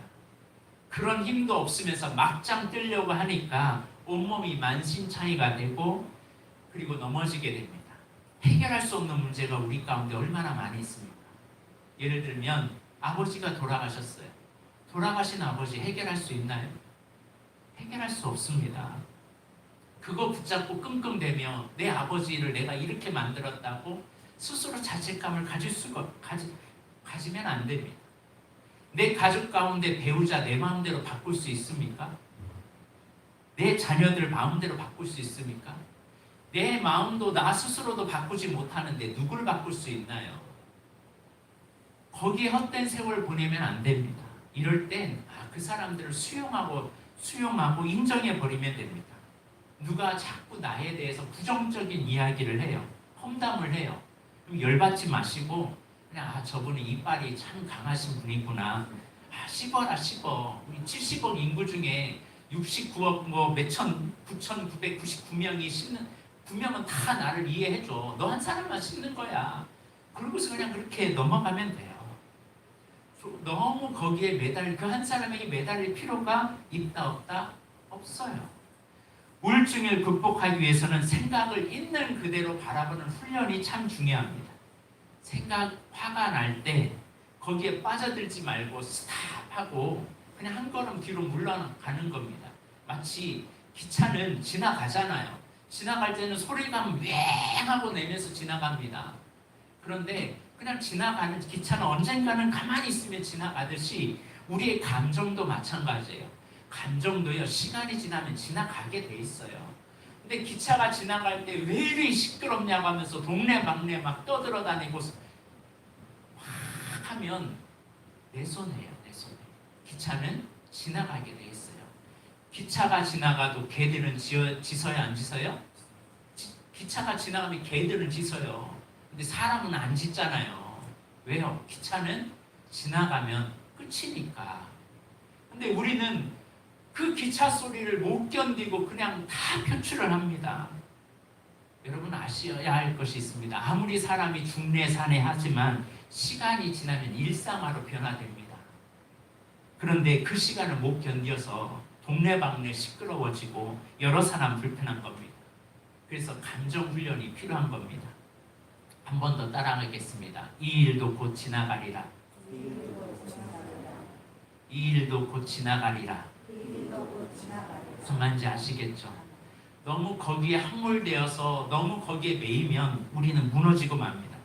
그런 힘도 없으면서 막장 뜨려고 하니까 온몸이 만신창이가 되고 그리고 넘어지게 됩니다. 해결할 수 없는 문제가 우리 가운데 얼마나 많이 있습니까? 예를 들면 아버지가 돌아가셨어요. 돌아가신 아버지 해결할 수 있나요? 해결할 수 없습니다. 그거 붙잡고 끙끙대며 내 아버지를 내가 이렇게 만들었다고 스스로 자책감을 가지면 안 됩니다. 내 가족 가운데 배우자 내 마음대로 바꿀 수 있습니까? 내 자녀들 마음대로 바꿀 수 있습니까? 내 마음도 나 스스로도 바꾸지 못하는데 누굴 바꿀 수 있나요? 거기에 헛된 세월 보내면 안 됩니다. 이럴 땐 그 사람들을 수용하고 인정해버리면 됩니다. 누가 자꾸 나에 대해서 부정적인 이야기를 해요. 험담을 해요. 그럼 열받지 마시고 그냥 저분은 이빨이 참 강하신 분이구나. 씹어라 씹어. 우리 70억 인구 중에 69억 9,999명이 씹는 9명은 다 나를 이해해줘. 너 한 사람만 씹는 거야. 그러고서 그냥 그렇게 넘어가면 돼요. 너무 거기에 그 한 사람에게 매달릴 필요가 있다 없다? 없어요. 우울증을 극복하기 위해서는 생각을 있는 그대로 바라보는 훈련이 참 중요합니다. 생각, 화가 날 때 거기에 빠져들지 말고 스탑하고 그냥 한 걸음 뒤로 물러가는 겁니다. 마치 기차는 지나가잖아요. 지나갈 때는 소리가 왱 하고 내면서 지나갑니다. 그런데 그냥 지나가는 기차는 언젠가는 가만히 있으면 지나가듯이 우리의 감정도 마찬가지예요. 감정도요, 시간이 지나면 지나가게 돼 있어요. 근데 기차가 지나갈 때 왜 이리 시끄럽냐고 하면서 동네방네 막 떠들어다니고 막 하면 내 손해예요, 내 손해. 기차는 지나가게 돼 있어요. 기차가 지나가도 개들은 짖어요, 안 짖어요? 기차가 지나가면 개들은 짖어요. 근데 사람은 안 짖잖아요. 왜요? 기차는 지나가면 끝이니까. 근데 우리는 그 기차 소리를 못 견디고 그냥 다 표출을 합니다. 여러분 아셔야 할 것이 있습니다. 아무리 사람이 중내산해하지만 시간이 지나면 일상화로 변화됩니다. 그런데 그 시간을 못 견뎌서 동네방네 시끄러워지고 여러 사람 불편한 겁니다. 그래서 감정 훈련이 필요한 겁니다. 한 번 더 따라가겠습니다. 이 일도 곧 지나가리라. 이 일도 곧 지나가리라. 무슨 말인지 아시겠죠? 너무 거기에 함몰되어서 너무 거기에 매이면 우리는 무너지고 맙니다.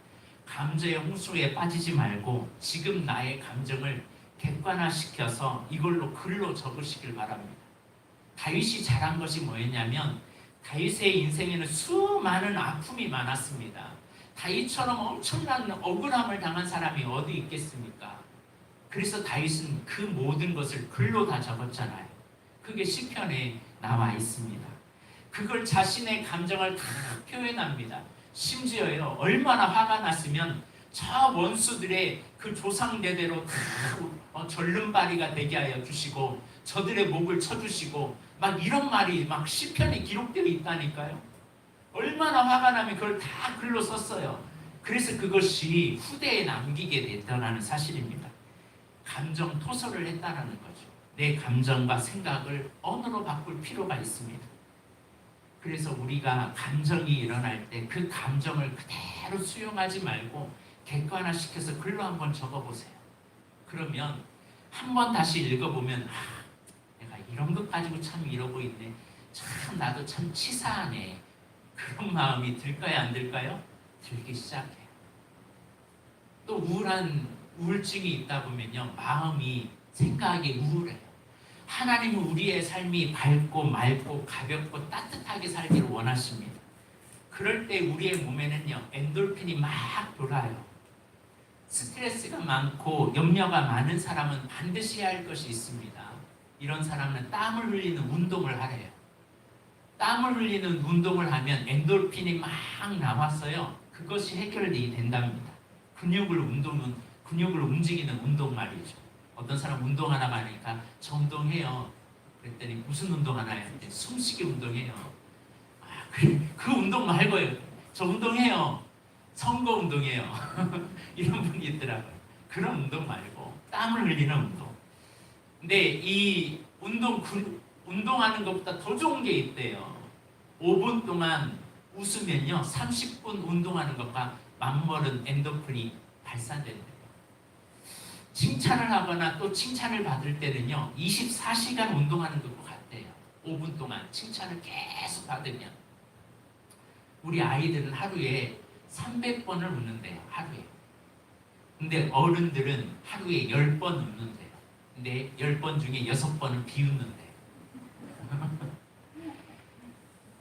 감정의 홍수에 빠지지 말고 지금 나의 감정을 객관화시켜서 이걸로 글로 적으시길 바랍니다. 다윗이 잘한 것이 뭐였냐면 다윗의 인생에는 수많은 아픔이 많았습니다. 다윗처럼 엄청난 억울함을 당한 사람이 어디 있겠습니까? 그래서 다윗은 그 모든 것을 글로 다 적었잖아요. 그게 시편에 나와 있습니다. 그걸 자신의 감정을 다 표현합니다. 심지어요, 얼마나 화가 났으면 저 원수들의 그 조상대대로 다 절름발이가 되게 하여 주시고 저들의 목을 쳐주시고 막 이런 말이 막 시편에 기록되어 있다니까요. 얼마나 화가 나면 그걸 다 글로 썼어요. 그래서 그것이 후대에 남기게 됐다는 사실입니다. 감정 토설을 했다는 거죠. 내 감정과 생각을 언어로 바꿀 필요가 있습니다. 그래서 우리가 감정이 일어날 때 그 감정을 그대로 수용하지 말고 객관화시켜서 글로 한번 적어보세요. 그러면 한번 다시 읽어보면 내가 이런 것 가지고 참 이러고 있네. 참 나도 참 치사하네. 그런 마음이 들까요, 안 들까요? 들기 시작해요. 또 우울증이 있다 보면요, 마음이 생각이 우울해요. 하나님은 우리의 삶이 밝고 맑고 가볍고 따뜻하게 살기를 원하십니다. 그럴 때 우리의 몸에는요, 엔돌핀이 막 돌아요. 스트레스가 많고 염려가 많은 사람은 반드시 해야 할 것이 있습니다. 이런 사람은 땀을 흘리는 운동을 하래요. 땀을 흘리는 운동을 하면 엔돌핀이 막 나왔어요. 그것이 해결이 된답니다. 근육을 움직이는 운동 말이죠. 어떤 사람 운동하나 하니까 저 운동해요. 그랬더니 무슨 운동하나요? 숨쉬기 운동해요. 그 운동 말고요. 저 운동해요. 선거 운동해요. 이런 분이 있더라고요. 그런 운동 말고 땀을 흘리는 운동. 근데 이 운동하는 것보다 더 좋은 게 있대요. 5분 동안 웃으면요, 30분 운동하는 것과 맞먹은 엔도핀이 발산된대요. 칭찬을 하거나 또 칭찬을 받을 때는요, 24시간 운동하는 것과 같대요. 5분 동안 칭찬을 계속 받으면. 우리 아이들은 하루에 300번을 웃는데요, 하루에. 근데 어른들은 하루에 10번 웃는데요. 근데 10번 중에 6번은 비웃는데요.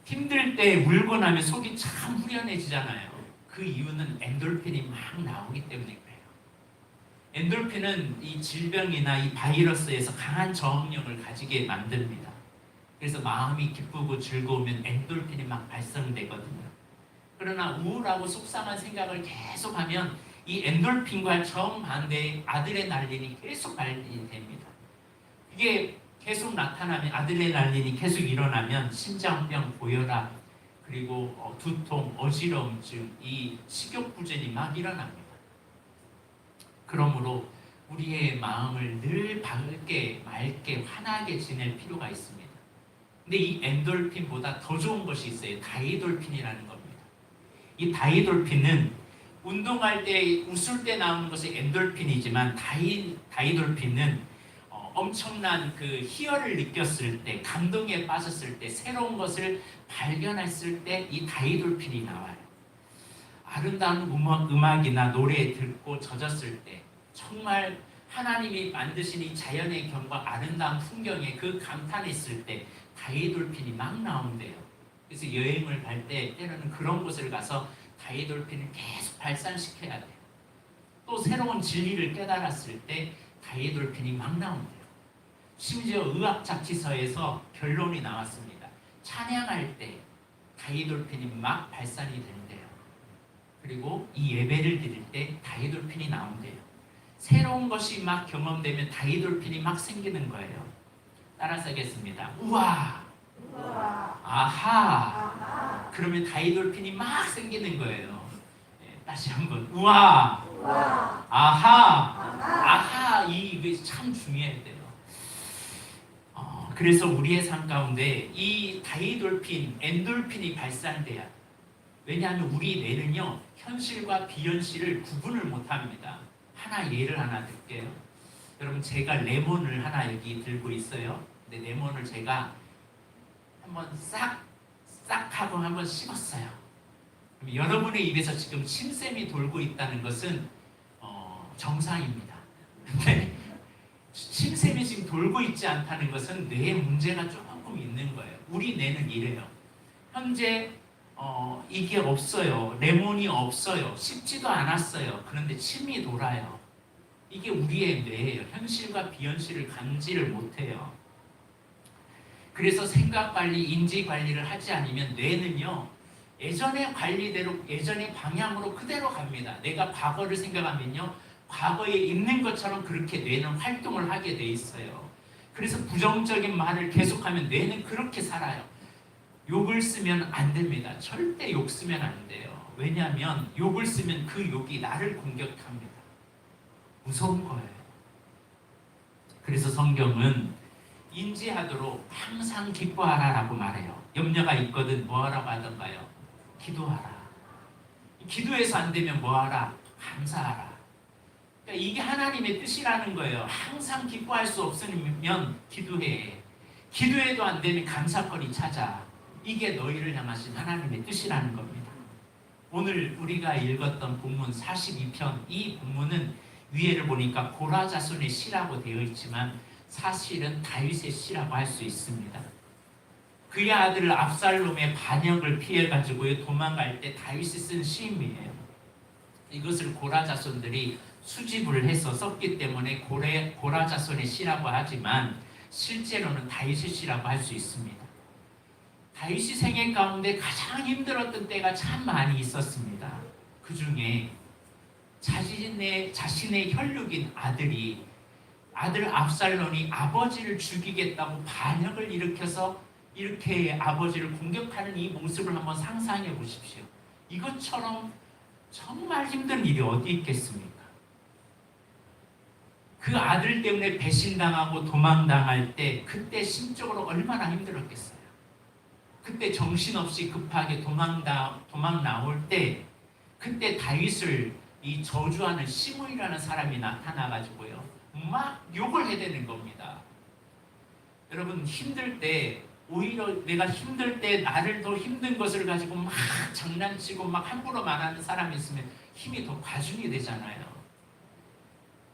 힘들 때 울고 나면 속이 참 후련해지잖아요. 그 이유는 엔돌핀이 막 나오기 때문에 그래요. 엔돌핀은 이 질병이나 이 바이러스에서 강한 저항력을 가지게 만듭니다. 그래서 마음이 기쁘고 즐거우면 엔돌핀이 막 발생되거든요. 그러나 우울하고 속상한 생각을 계속하면 이 엔돌핀과 정반대의 아드레날린이 계속 발현됩니다. 이게 계속 나타나면, 아드레날린이 계속 일어나면 심장병, 고혈압, 그리고 두통, 어지러움증, 이 식욕부전이 막 일어납니다. 그러므로 우리의 마음을 늘 밝게, 맑게, 환하게 지낼 필요가 있습니다. 근데 이 엔돌핀보다 더 좋은 것이 있어요. 다이돌핀이라는 겁니다. 이 다이돌핀은 운동할 때 웃을 때 나오는 것이 엔돌핀이지만 다이돌핀은 엄청난 그 희열을 느꼈을 때, 감동에 빠졌을 때, 새로운 것을 발견했을 때 이 다이돌핀이 나와요. 아름다운 음악이나 노래 듣고 젖었을 때, 정말 하나님이 만드신 이 자연의 경과, 아름다운 풍경에 그 감탄했을 때 다이돌핀이 막 나온대요. 그래서 여행을 갈 때 때로는 그런 곳을 가서 다이돌핀을 계속 발산시켜야 돼요. 또 새로운 진리를 깨달았을 때 다이돌핀이 막 나온대요. 심지어 의학 잡지서에서 결론이 나왔습니다. 찬양할 때 다이돌핀이 막 발산이 된대요. 그리고 이 예배를 드릴 때 다이돌핀이 나온대요. 새로운 것이 막 경험되면 다이돌핀이 막 생기는 거예요. 따라서 하겠습니다. 우와, 아하. 그러면 다이돌핀이 막 생기는 거예요. 다시 한번. 우와, 아하, 아하. 이게 참 중요해야 돼요. 그래서 우리의 삶 가운데 이 다이돌핀, 엔돌핀이 발산돼야. 왜냐하면 우리 뇌는요, 현실과 비현실을 구분을 못합니다. 예를 하나 들게요. 여러분, 제가 레몬을 하나 여기 들고 있어요. 근데 레몬을 제가 한번 싹 하고 한번 씹었어요. 그럼 여러분의 입에서 지금 침샘이 돌고 있다는 것은 정상입니다. 근데 침샘이 지금 돌고 있지 않다는 것은 뇌에 문제가 조금 있는 거예요. 우리 뇌는 이래요. 현재 이게 없어요. 레몬이 없어요. 씹지도 않았어요. 그런데 침이 돌아요. 이게 우리의 뇌예요. 현실과 비현실을 감지를 못해요. 그래서 생각 관리, 인지 관리를 하지 않으면 뇌는요, 예전의 관리대로, 예전의 방향으로 그대로 갑니다. 내가 과거를 생각하면요, 과거에 있는 것처럼 그렇게 뇌는 활동을 하게 돼 있어요. 그래서 부정적인 말을 계속하면 뇌는 그렇게 살아요. 욕을 쓰면 안 됩니다. 절대 욕 쓰면 안 돼요. 왜냐하면 욕을 쓰면 그 욕이 나를 공격합니다. 무서운 거예요. 그래서 성경은 인지하도록 항상 기뻐하라라고 말해요. 염려가 있거든 뭐하라고 하던가요? 기도하라. 기도해서 안 되면 뭐하라? 감사하라. 그러니까 이게 하나님의 뜻이라는 거예요. 항상 기뻐할 수 없으면 기도해. 기도해도 안 되면 감사거리 찾아. 이게 너희를 향하신 하나님의 뜻이라는 겁니다. 오늘 우리가 읽었던 본문 42편, 이 본문은 위에를 보니까 고라 자손의 시라고 되어 있지만 사실은 다윗의 시라고 할 수 있습니다. 그의 아들 압살롬의 반역을 피해가지고 도망갈 때 다윗이 쓴 시임이에요. 이것을 고라 자손들이 수집을 해서 썼기 때문에 고라 자손의 시라고 하지만 실제로는 다윗의 시라고 할 수 있습니다. 다윗이 생애 가운데 가장 힘들었던 때가 참 많이 있었습니다. 그 중에 자신의 혈육인 아들 압살롬이 아버지를 죽이겠다고 반역을 일으켜서 이렇게 아버지를 공격하는 이 모습을 한번 상상해 보십시오. 이것처럼 정말 힘든 일이 어디 있겠습니까? 그 아들 때문에 배신당하고 도망당할 때 그때 심적으로 얼마나 힘들었겠어요. 그때 정신없이 급하게 도망 나올 때 그때 다윗을 이 저주하는 시므이라는 사람이 나타나가지고요 막 욕을 해대는 겁니다. 여러분, 힘들 때 오히려 내가 힘들 때 나를 더 힘든 것을 가지고 막 장난치고 막 함부로 말하는 사람이 있으면 힘이 더 과중이 되잖아요.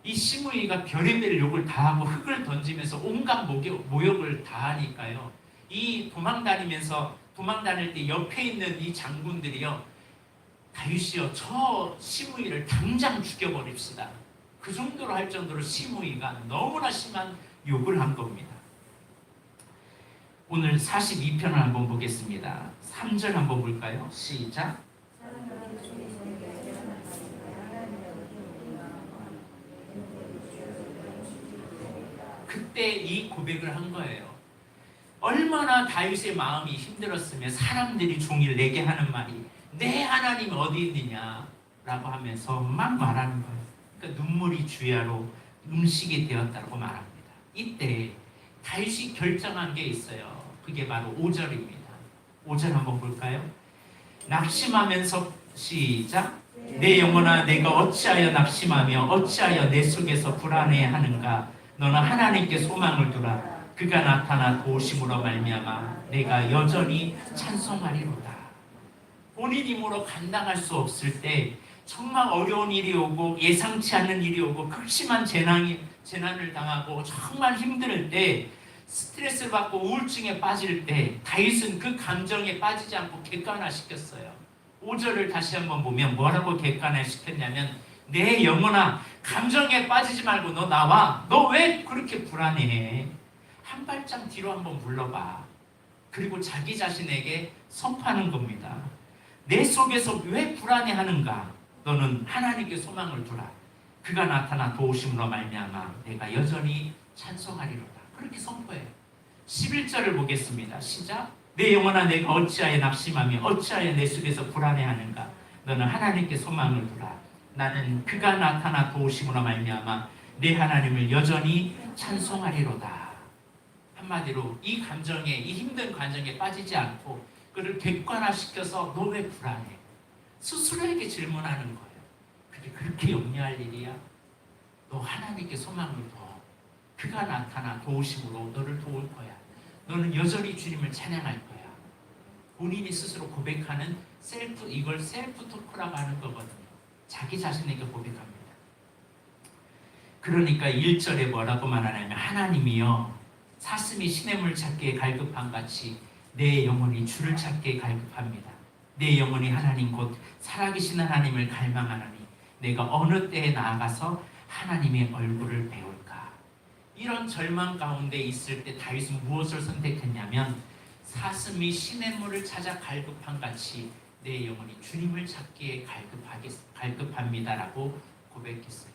이 시므이가 별의별 욕을 다 하고 흙을 던지면서 온갖 모욕을 다 하니까요. 이 도망다닐 때 옆에 있는 이 장군들이요, 다윗이요, 저 시므이를 당장 죽여버립시다. 그 정도로 할 정도로 시므이가 너무나 심한 욕을 한 겁니다. 오늘 42편을 한번 보겠습니다. 3절 한번 볼까요? 시작. 그때 이 고백을 한 거예요. 얼마나 다윗의 마음이 힘들었으면 사람들이 종일 내게 하는 말이 내 하나님 어디 있느냐라고 하면서 막 말하는 거예요. 그러니까 눈물이 주야로 음식이 되었다고 말합니다. 이때 다윗이 결정한 게 있어요. 그게 바로 5절입니다. 5절 한번 볼까요? 낙심하면서 시작. 내 영혼아 내가 어찌하여 낙심하며 어찌하여 내 속에서 불안해하는가. 너는 하나님께 소망을 두라. 그가 나타나 도우심으로 말미암아 내가 여전히 찬송하리로다. 본인 힘으로 감당할 수 없을 때 정말 어려운 일이 오고 예상치 않는 일이 오고 극심한 재난을 당하고 정말 힘들 때 스트레스를 받고 우울증에 빠질 때 다윗은 그 감정에 빠지지 않고 객관화시켰어요. 5절을 다시 한번 보면 뭐라고 객관화시켰냐면 내 영혼아 감정에 빠지지 말고 너 나와. 너 왜 그렇게 불안해해? 한 발짝 뒤로 한번 물러봐. 그리고 자기 자신에게 선포하는 겁니다. 내 속에서 왜 불안해하는가? 너는 하나님께 소망을 두라. 그가 나타나 도우심으로 말미암아 내가 여전히 찬송하리로다. 그렇게 선포해요. 11절을 보겠습니다. 시작. 내 영혼아 내가 어찌하여 낙심하며 어찌하여 내 속에서 불안해하는가. 너는 하나님께 소망을 두라. 나는 그가 나타나 도우심으로 말미암아 내 하나님을 여전히 찬송하리로다. 한마디로 이 감정에, 이 힘든 감정에 빠지지 않고 그를 객관화시켜서 너 왜 불안해? 스스로에게 질문하는 거예요. 그게 그렇게 염려할 일이야? 너 하나님께 소망을 둬. 그가 나타나 도우심으로 너를 도울 거야. 너는 여전히 주님을 찬양할 거야. 본인이 스스로 고백하는 이걸 셀프 토크라고 하는 거거든요. 자기 자신에게 고백합니다. 그러니까 1절에 뭐라고 말하냐면 하나님이여 사슴이 시냇물 찾기에 갈급한 같이 내 영혼이 주를 찾기에 갈급합니다. 내 영혼이 하나님 곧 살아계신 하나님을 갈망하나니 내가 어느 때에 나아가서 하나님의 얼굴을 배울까. 이런 절망 가운데 있을 때 다윗은 무엇을 선택했냐면 사슴이 시냇물을 찾아 갈급한 같이 내 영혼이 주님을 찾기에 갈급합니다라고 고백했어요.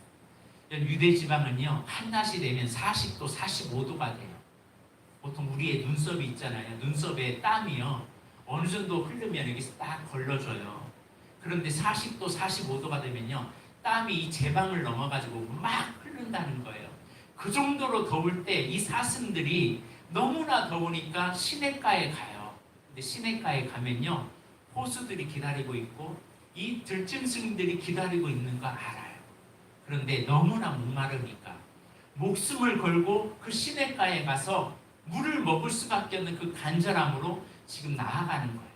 유대 지방은요 한낮이 되면 40도, 45도가 돼요. 보통 우리의 눈썹이 있잖아요. 눈썹에 땀이요 어느 정도 흐르면 여기서 딱 걸러져요. 그런데 40도, 45도가 되면요 땀이 이 제방을 넘어가지고 막 흐른다는 거예요. 그 정도로 더울 때 이 사슴들이 너무나 더우니까 시냇가에 가요. 근데 시냇가에 가면요 호수들이 기다리고 있고 이 들짐승들이 기다리고 있는 거 알아요. 그런데 너무나 목마르니까 목숨을 걸고 그 시냇가에 가서 물을 먹을 수밖에 없는 그 간절함으로 지금 나아가는 거예요.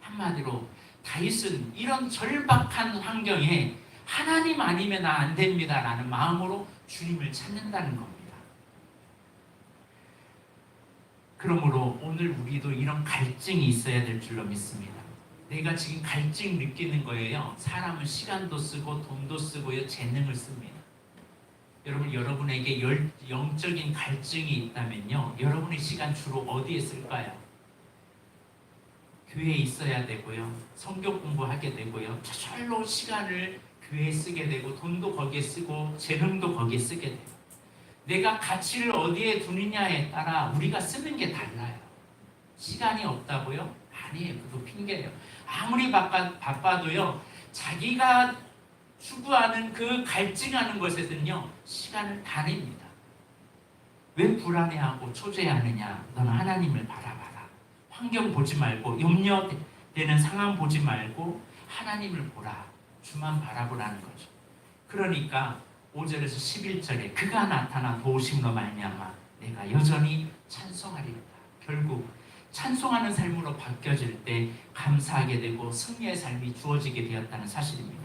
한마디로 다윗은 이런 절박한 환경에 하나님 아니면 나 안 됩니다라는 마음으로 주님을 찾는다는 겁니다. 그러므로 오늘 우리도 이런 갈증이 있어야 될 줄로 믿습니다. 내가 지금 갈증 느끼는 거예요. 사람은 시간도 쓰고 돈도 쓰고요 재능을 씁니다. 여러분에게 영적인 갈증이 있다면요 여러분의 시간 주로 어디에 쓸까요? 교회에 있어야 되고요 성경 공부하게 되고요 저절로 시간을 교회에 쓰게 되고 돈도 거기에 쓰고 재능도 거기에 쓰게 돼요. 내가 가치를 어디에 두느냐에 따라 우리가 쓰는 게 달라요. 시간이 없다고요? 아니에요. 그거 핑계예요. 아무리 바빠도요 자기가 추구하는 그 갈증하는 것에는요 시간을 다 냅니다. 왜 불안해하고 초조해하느냐? 너는 하나님을 바라봐라. 환경 보지 말고 염려되는 상황 보지 말고 하나님을 보라. 주만 바라보라는 거죠. 그러니까 5절에서 11절에 그가 나타나 도우심으로 말미암아 내가 여전히 찬송하리로다. 결국 찬송하는 삶으로 바뀌어질 때 감사하게 되고 승리의 삶이 주어지게 되었다는 사실입니다.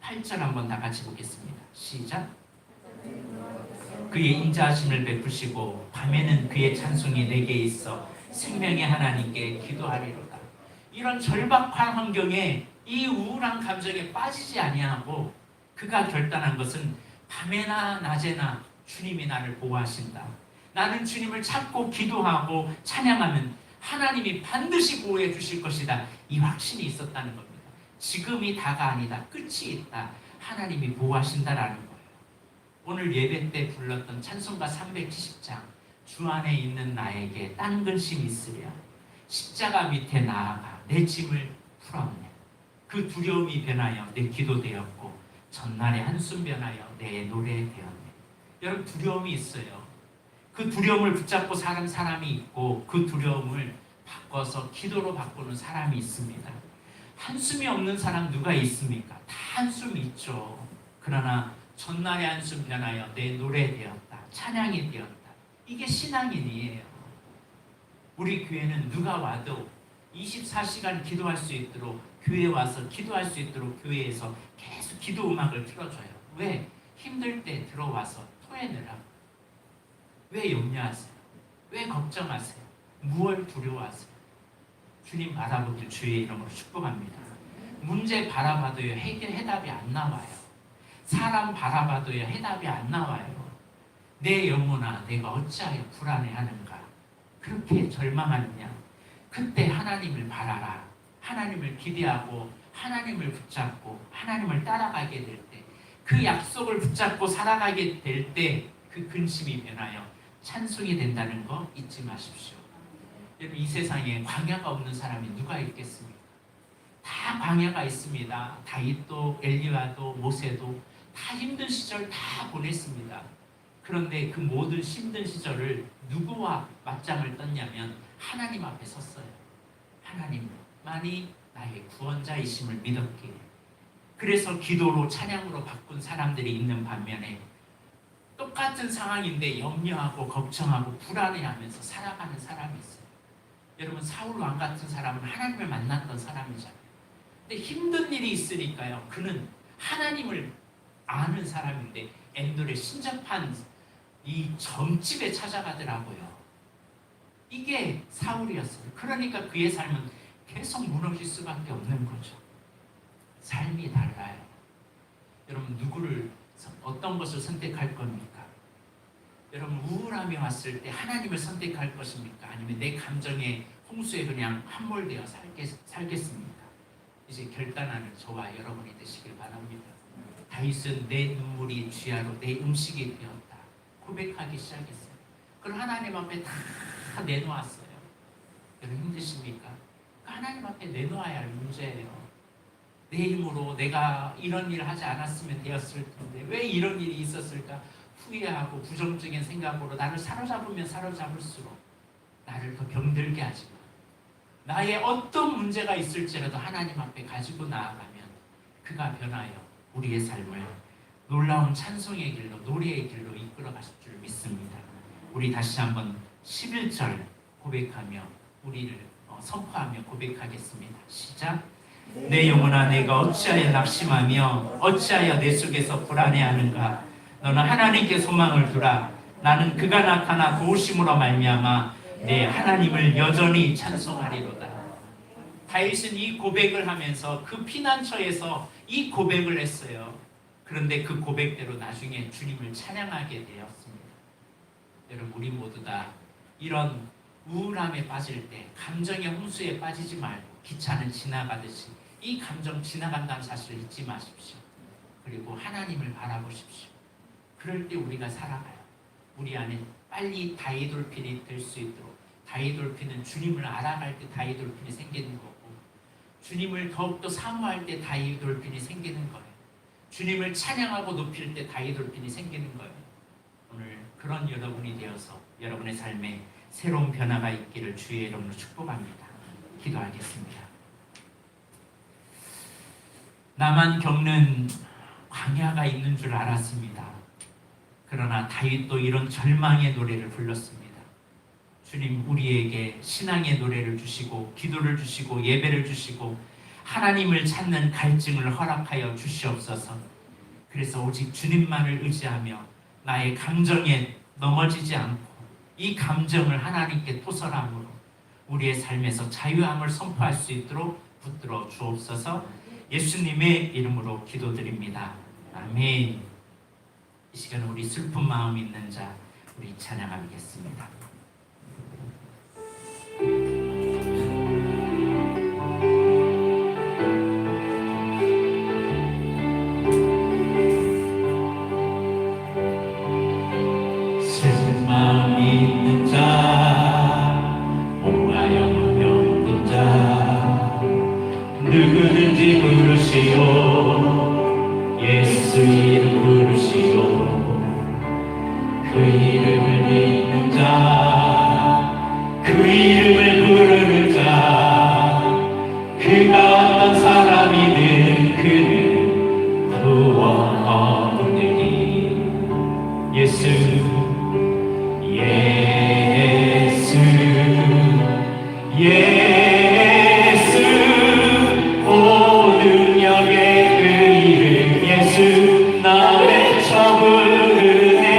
8절 한번 다 같이 보겠습니다. 시작. 그의 인자하심을 베푸시고 밤에는 그의 찬송이 내게 있어 생명의 하나님께 기도하리로다. 이런 절박한 환경에 이 우울한 감정에 빠지지 아니하고 그가 결단한 것은 밤에나 낮에나 주님이 나를 보호하신다. 나는 주님을 찾고 기도하고 찬양하면 하나님이 반드시 보호해 주실 것이다. 이 확신이 있었다는 겁니다. 지금이 다가 아니다. 끝이 있다. 하나님이 보호하신다라는 거예요. 오늘 예배 때 불렀던 찬송가 370장 주 안에 있는 나에게 딴 근심이 있으랴 십자가 밑에 나아가 내 짐을 풀었네. 그 두려움이 변하여 내 기도 되었고 전날의 한숨 변하여 내 노래 되었네. 여러분 두려움이 있어요. 그 두려움을 붙잡고 사는 사람이 있고 그 두려움을 바꿔서 기도로 바꾸는 사람이 있습니다. 한숨이 없는 사람 누가 있습니까? 다 한숨이 있죠. 그러나 전날의 한숨 변하여 내 노래 되었다. 찬양이 되었다. 이게 신앙인이에요. 우리 교회는 누가 와도 24시간 기도할 수 있도록 교회에 와서 기도할 수 있도록 교회에서 계속 기도 음악을 틀어줘요. 왜? 힘들 때 들어와서 토해내라고. 왜 염려하세요? 왜 걱정하세요? 무엇을 두려워하세요? 주님 바라보길 주의 이름으로 축복합니다. 문제 바라봐도요 해답이 안 나와요. 사람 바라봐도요 해답이 안 나와요. 내 영혼아 내가 어찌하여 불안해하는가? 그렇게 절망하느냐? 그때 하나님을 바라라. 하나님을 기대하고 하나님을 붙잡고 하나님을 따라가게 될 때, 그 약속을 붙잡고 살아가게 될 때 그 근심이 변하여 찬송이 된다는 거 잊지 마십시오. 여러분 이 세상에 광야가 없는 사람이 누가 있겠습니까? 다 광야가 있습니다. 다윗도 엘리야도 모세도 다 힘든 시절 다 보냈습니다. 그런데 그 모든 힘든 시절을 누구와 맞짱을 떴냐면 하나님 앞에 섰어요. 하나님만이 나의 구원자이심을 믿었기에. 그래서 기도로 찬양으로 바꾼 사람들이 있는 반면에 똑같은 상황인데 염려하고 걱정하고 불안해하면서 살아가는 사람이 있어요. 여러분 사울 왕 같은 사람은 하나님을 만났던 사람이잖아요. 근데 힘든 일이 있으니까요. 그는 하나님을 아는 사람인데 엔돌에 신접한 이 점집에 찾아가더라고요. 이게 사울이었어요. 그러니까 그의 삶은 계속 무너질 수밖에 없는 거죠. 삶이 달라요. 여러분 어떤 것을 선택할 겁니까? 여러분 우울함이 왔을 때 하나님을 선택할 것입니까? 아니면 내 감정의 홍수에 그냥 함몰되어 살겠습니까? 이제 결단하는 저와 여러분이 되시길 바랍니다. 다윗은 내 눈물이 쥐하로 내 음식이 되었다 고백하기 시작했어요. 그걸 하나님 앞에 다 내놓았어요. 여러분 힘드십니까? 하나님 앞에 내놓아야 할 문제예요. 내 힘으로 내가 이런 일을 하지 않았으면 되었을 텐데 왜 이런 일이 있었을까 후회하고 부정적인 생각으로 나를 사로잡으면 사로잡을수록 나를 더 병들게 하지만 나의 어떤 문제가 있을지라도 하나님 앞에 가지고 나아가면 그가 변하여 우리의 삶을 놀라운 찬송의 길로 노래의 길로 이끌어 가실 줄 믿습니다. 우리 다시 한번 11절 고백하며 우리를 선포하며 고백하겠습니다. 시작. 내 영혼아 내가 어찌하여 낙심하며 어찌하여 내 속에서 불안해하는가? 너는 하나님께 소망을 두라. 나는 그가 나타나 도우심으로 말미암아 내 하나님을 여전히 찬송하리로다. 다윗은 이 고백을 하면서 그 피난처에서 이 고백을 했어요. 그런데 그 고백대로 나중에 주님을 찬양하게 되었습니다. 여러분 우리 모두 다 이런 우울함에 빠질 때 감정의 홍수에 빠지지 말고 기차는 지나가듯이 이 감정 지나간다는 사실을 잊지 마십시오. 그리고 하나님을 바라보십시오. 그럴 때 우리가 살아가요. 우리 안에 빨리 다이돌핀이 될 수 있도록. 다이돌핀은 주님을 알아갈 때 다이돌핀이 생기는 거고 주님을 더욱더 사모할 때 다이돌핀이 생기는 거예요. 주님을 찬양하고 높일 때 다이돌핀이 생기는 거예요. 오늘 그런 여러분이 되어서 여러분의 삶에 새로운 변화가 있기를 주의 이름으로 축복합니다. 기도하겠습니다. 나만 겪는 광야가 있는 줄 알았습니다. 그러나 다윗도 이런 절망의 노래를 불렀습니다. 주님 우리에게 신앙의 노래를 주시고 기도를 주시고 예배를 주시고 하나님을 찾는 갈증을 허락하여 주시옵소서. 그래서 오직 주님만을 의지하며 나의 감정에 넘어지지 않고 이 감정을 하나님께 토설함으로 우리의 삶에서 자유함을 선포할 수 있도록 붙들어 주옵소서. 예수님의 이름으로 기도드립니다. 아멘. 이 시간 우리 슬픈 마음 있는 자 우리 찬양하겠습니다. 슬픈 마음 있는 자 몸과 영혼 병든 자 누구든지 부르시오. 예수 이름 부르시오. 그 이름을 믿는 자, 그 이름을 부르는 자, 그가 어떤 사람이든 그는 구원 얻으리. 예수, 예수, 예수, 오 능력의 그 이름 예수, 나 외쳐 부르네.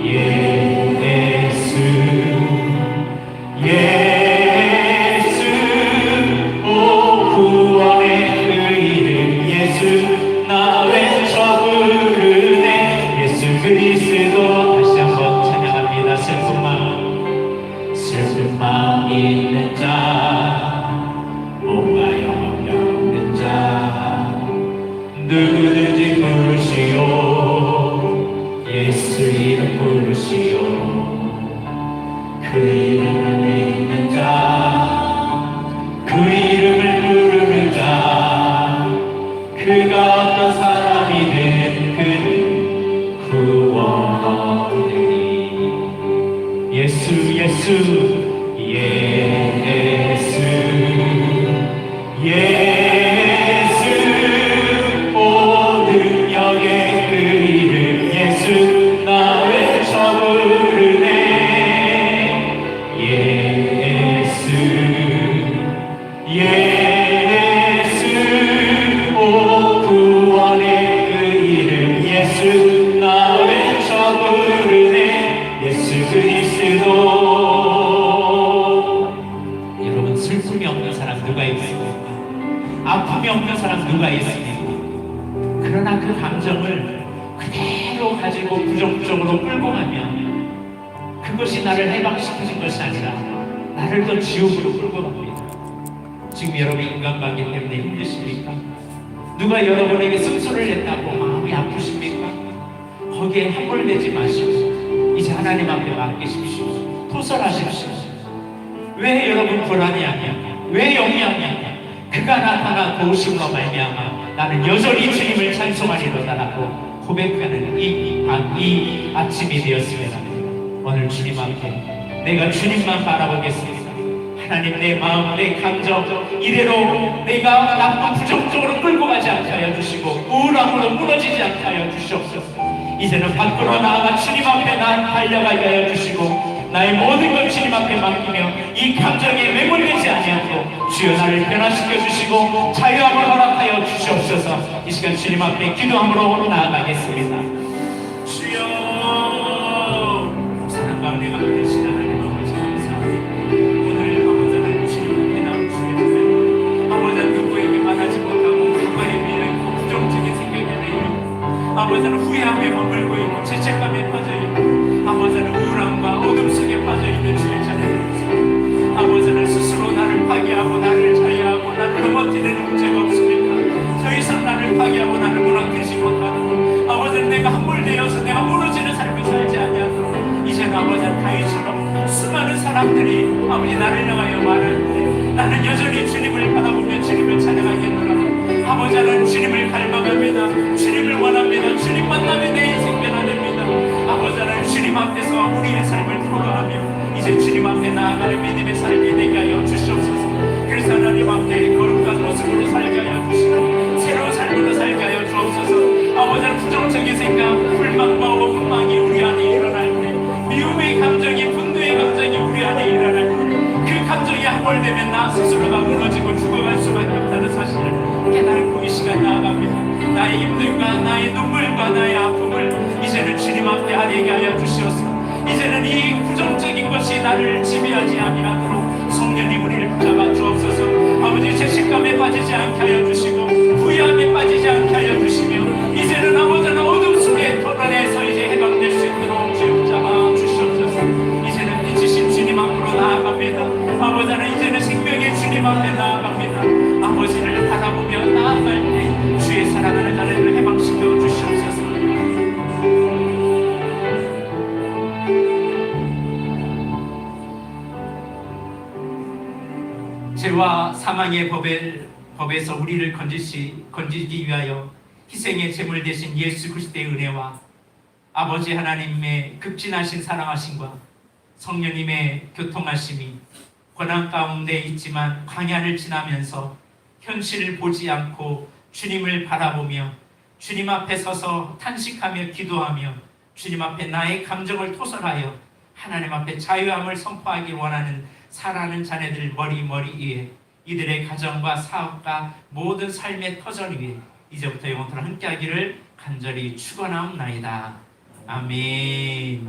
예수, 예수, 오 구원의 그 이름 예수, 나 외쳐 부르네. 예수 그리스도. 다시 한번 찬양합니다. 슬픈 마음 있는 자, 몸과 영혼이 없는 자, 누구든지 부르시오. 예수 이름 부르시오. 그 이름을 믿는 자, 그 이름을 부르는 자, 그가 어떤 사람이든 그는 구원 얻으리. 예수, 예수, 예수, 예수, 오 능력의 그 이름 예수, 나 외쳐 부르네. 예수, 예수, 오 구원의 그 이름 예수, 나 외쳐 부르네. 예수 그리스도. 여러분, 슬픔이 없는 사람 누가 있습니까? 아픔이 없는 사람 누가 있습니까? 그러나 그 감정을 그대로 가지고 부정적으로 끌고 가면 그것이 나를 해방시키는 것이 아니라 나를 더 지옥으로 끌고 갑니다. 지금 여러분 인간관계 때문에 힘드십니까? 누가 여러분에게 승소를 했다고 마음이 아프십니까? 거기에 함몰되지 마시고 이제 하나님 앞에 맡기십시오. 토설하십시오. 왜 여러분 불안해하냐? 왜 영리하냐? 그가 나타나 도우심으로 말미암아 나는 여전히 주님을 찬송하리로다라고 고백하는 이 아침이 되었습니다. 오늘 주님 앞에 내가 주님만 바라보겠습니다. 하나님, 내 마음, 내 감정 이대로 내가 나쁜 부정적으로 끌고 가지 않게 하여 주시고 우울함으로 무너지지 않게 하여 주시옵소서. 이제는 밖으로 나아가 주님 앞에 나 달려가게 하여 주시고 나의 모든 걸 주님 앞에 맡기며 이 감정에 매몰되지 아니하고 주여 나를 변화시켜 주시고 자유함을 허락하여 주시옵소서. 이 시간 주님 앞에 기도함으로 나아가겠습니다. 주여, 사랑과 은혜가 되신 하나님 아버지 감사합니다. 오늘 아버지는 주님 앞에 나온 주의 아버지는 누구에게 말하지 못하고 누구에게 미는 부정적인 생각이 내리고 아버지는 후회함에 머물고 있고 죄책감에 빠져있고 아버지는 우울함과 어둠 속에 빠져있는 주의 자녀들입니다. 아버지는 스스로 나를 파괴하고 나를 자유하고 나를 넘어뜨리는 문제가 없으니까 더 이상 나를 파괴하고 나를 무너뜨리지 못하고 아버지는 내가 함몰되어서 내가 무너지는 삶을 살지 아니하도록 이제는 아버지는 다윗처럼 수많은 사람들이 아버지 나를 향하여 말하는데 나는 여전히 주님을 바라보며 주님을 찬양하겠노라. 아버지는 주님을 갈망합니다. 주님을 원합니다. 주님 만나면 내 인생 변화됩니다. 아버지는 주님 앞에서 우리의 삶을 토로하며 이제 주님 앞에 나아가는 믿음의 삶이 되게 하여 주시옵소서. 그래서 하나님 앞에 거룩한 모습으로 살게 하여 주시고 새로운 삶으로 살게 하여 주옵소서. 아버지는 부정적인 생각, 불만과 원망이 우리 안에 일어날 때 미움의 감정이, 분노의 감정이 우리 안에 일어날 때 그 감정이 함몰되면 나 스스로가 무너지고 죽어갈 수밖에 없다는 사실을 깨달고 이 시간 나아갑니다. 나의 힘들과 나의 눈물과 나의 아픔을 이제는 주님 앞에 아뢰게 하여 주시옵소서. 이제는 이 부정적인 것이 나를 지배하지 아니하도록 성령님 우리를 붙잡아 주옵소서. 아버지, 죄책감에 빠지지 않게 하여 주시고 후회함에 빠지지 않게 하여 주시며 이제는 아버지는 어둠 속에 도전해서 이제 해방될 수 있도록 주여 붙잡아 주시옵소서. 이제는 빛이신 주님 앞으로 나아갑니다. 아버지는 이제는 생명의 주님 앞에 나아갑니다. 아버지를 바라보며 나아갈 때 주의 사랑하는 자녀를 해방시켜 주시옵소서. 죄와 사망의 법에서 우리를 건지기 위하여 희생의 제물 되신 예수 그리스도의 은혜와 아버지 하나님의 극진하신 사랑하심과 성령님의 교통하심이 고난 가운데 있지만 광야를 지나면서 현실을 보지 않고 주님을 바라보며 주님 앞에 서서 탄식하며 기도하며 주님 앞에 나의 감정을 토설하여 하나님 앞에 자유함을 선포하기 원하는 사랑하는 자녀들 머리 위에 이들의 가정과 사업과 모든 삶의 터전 위에 이제부터 영원토록 함께하기를 간절히 축원하옵나이다. 아멘.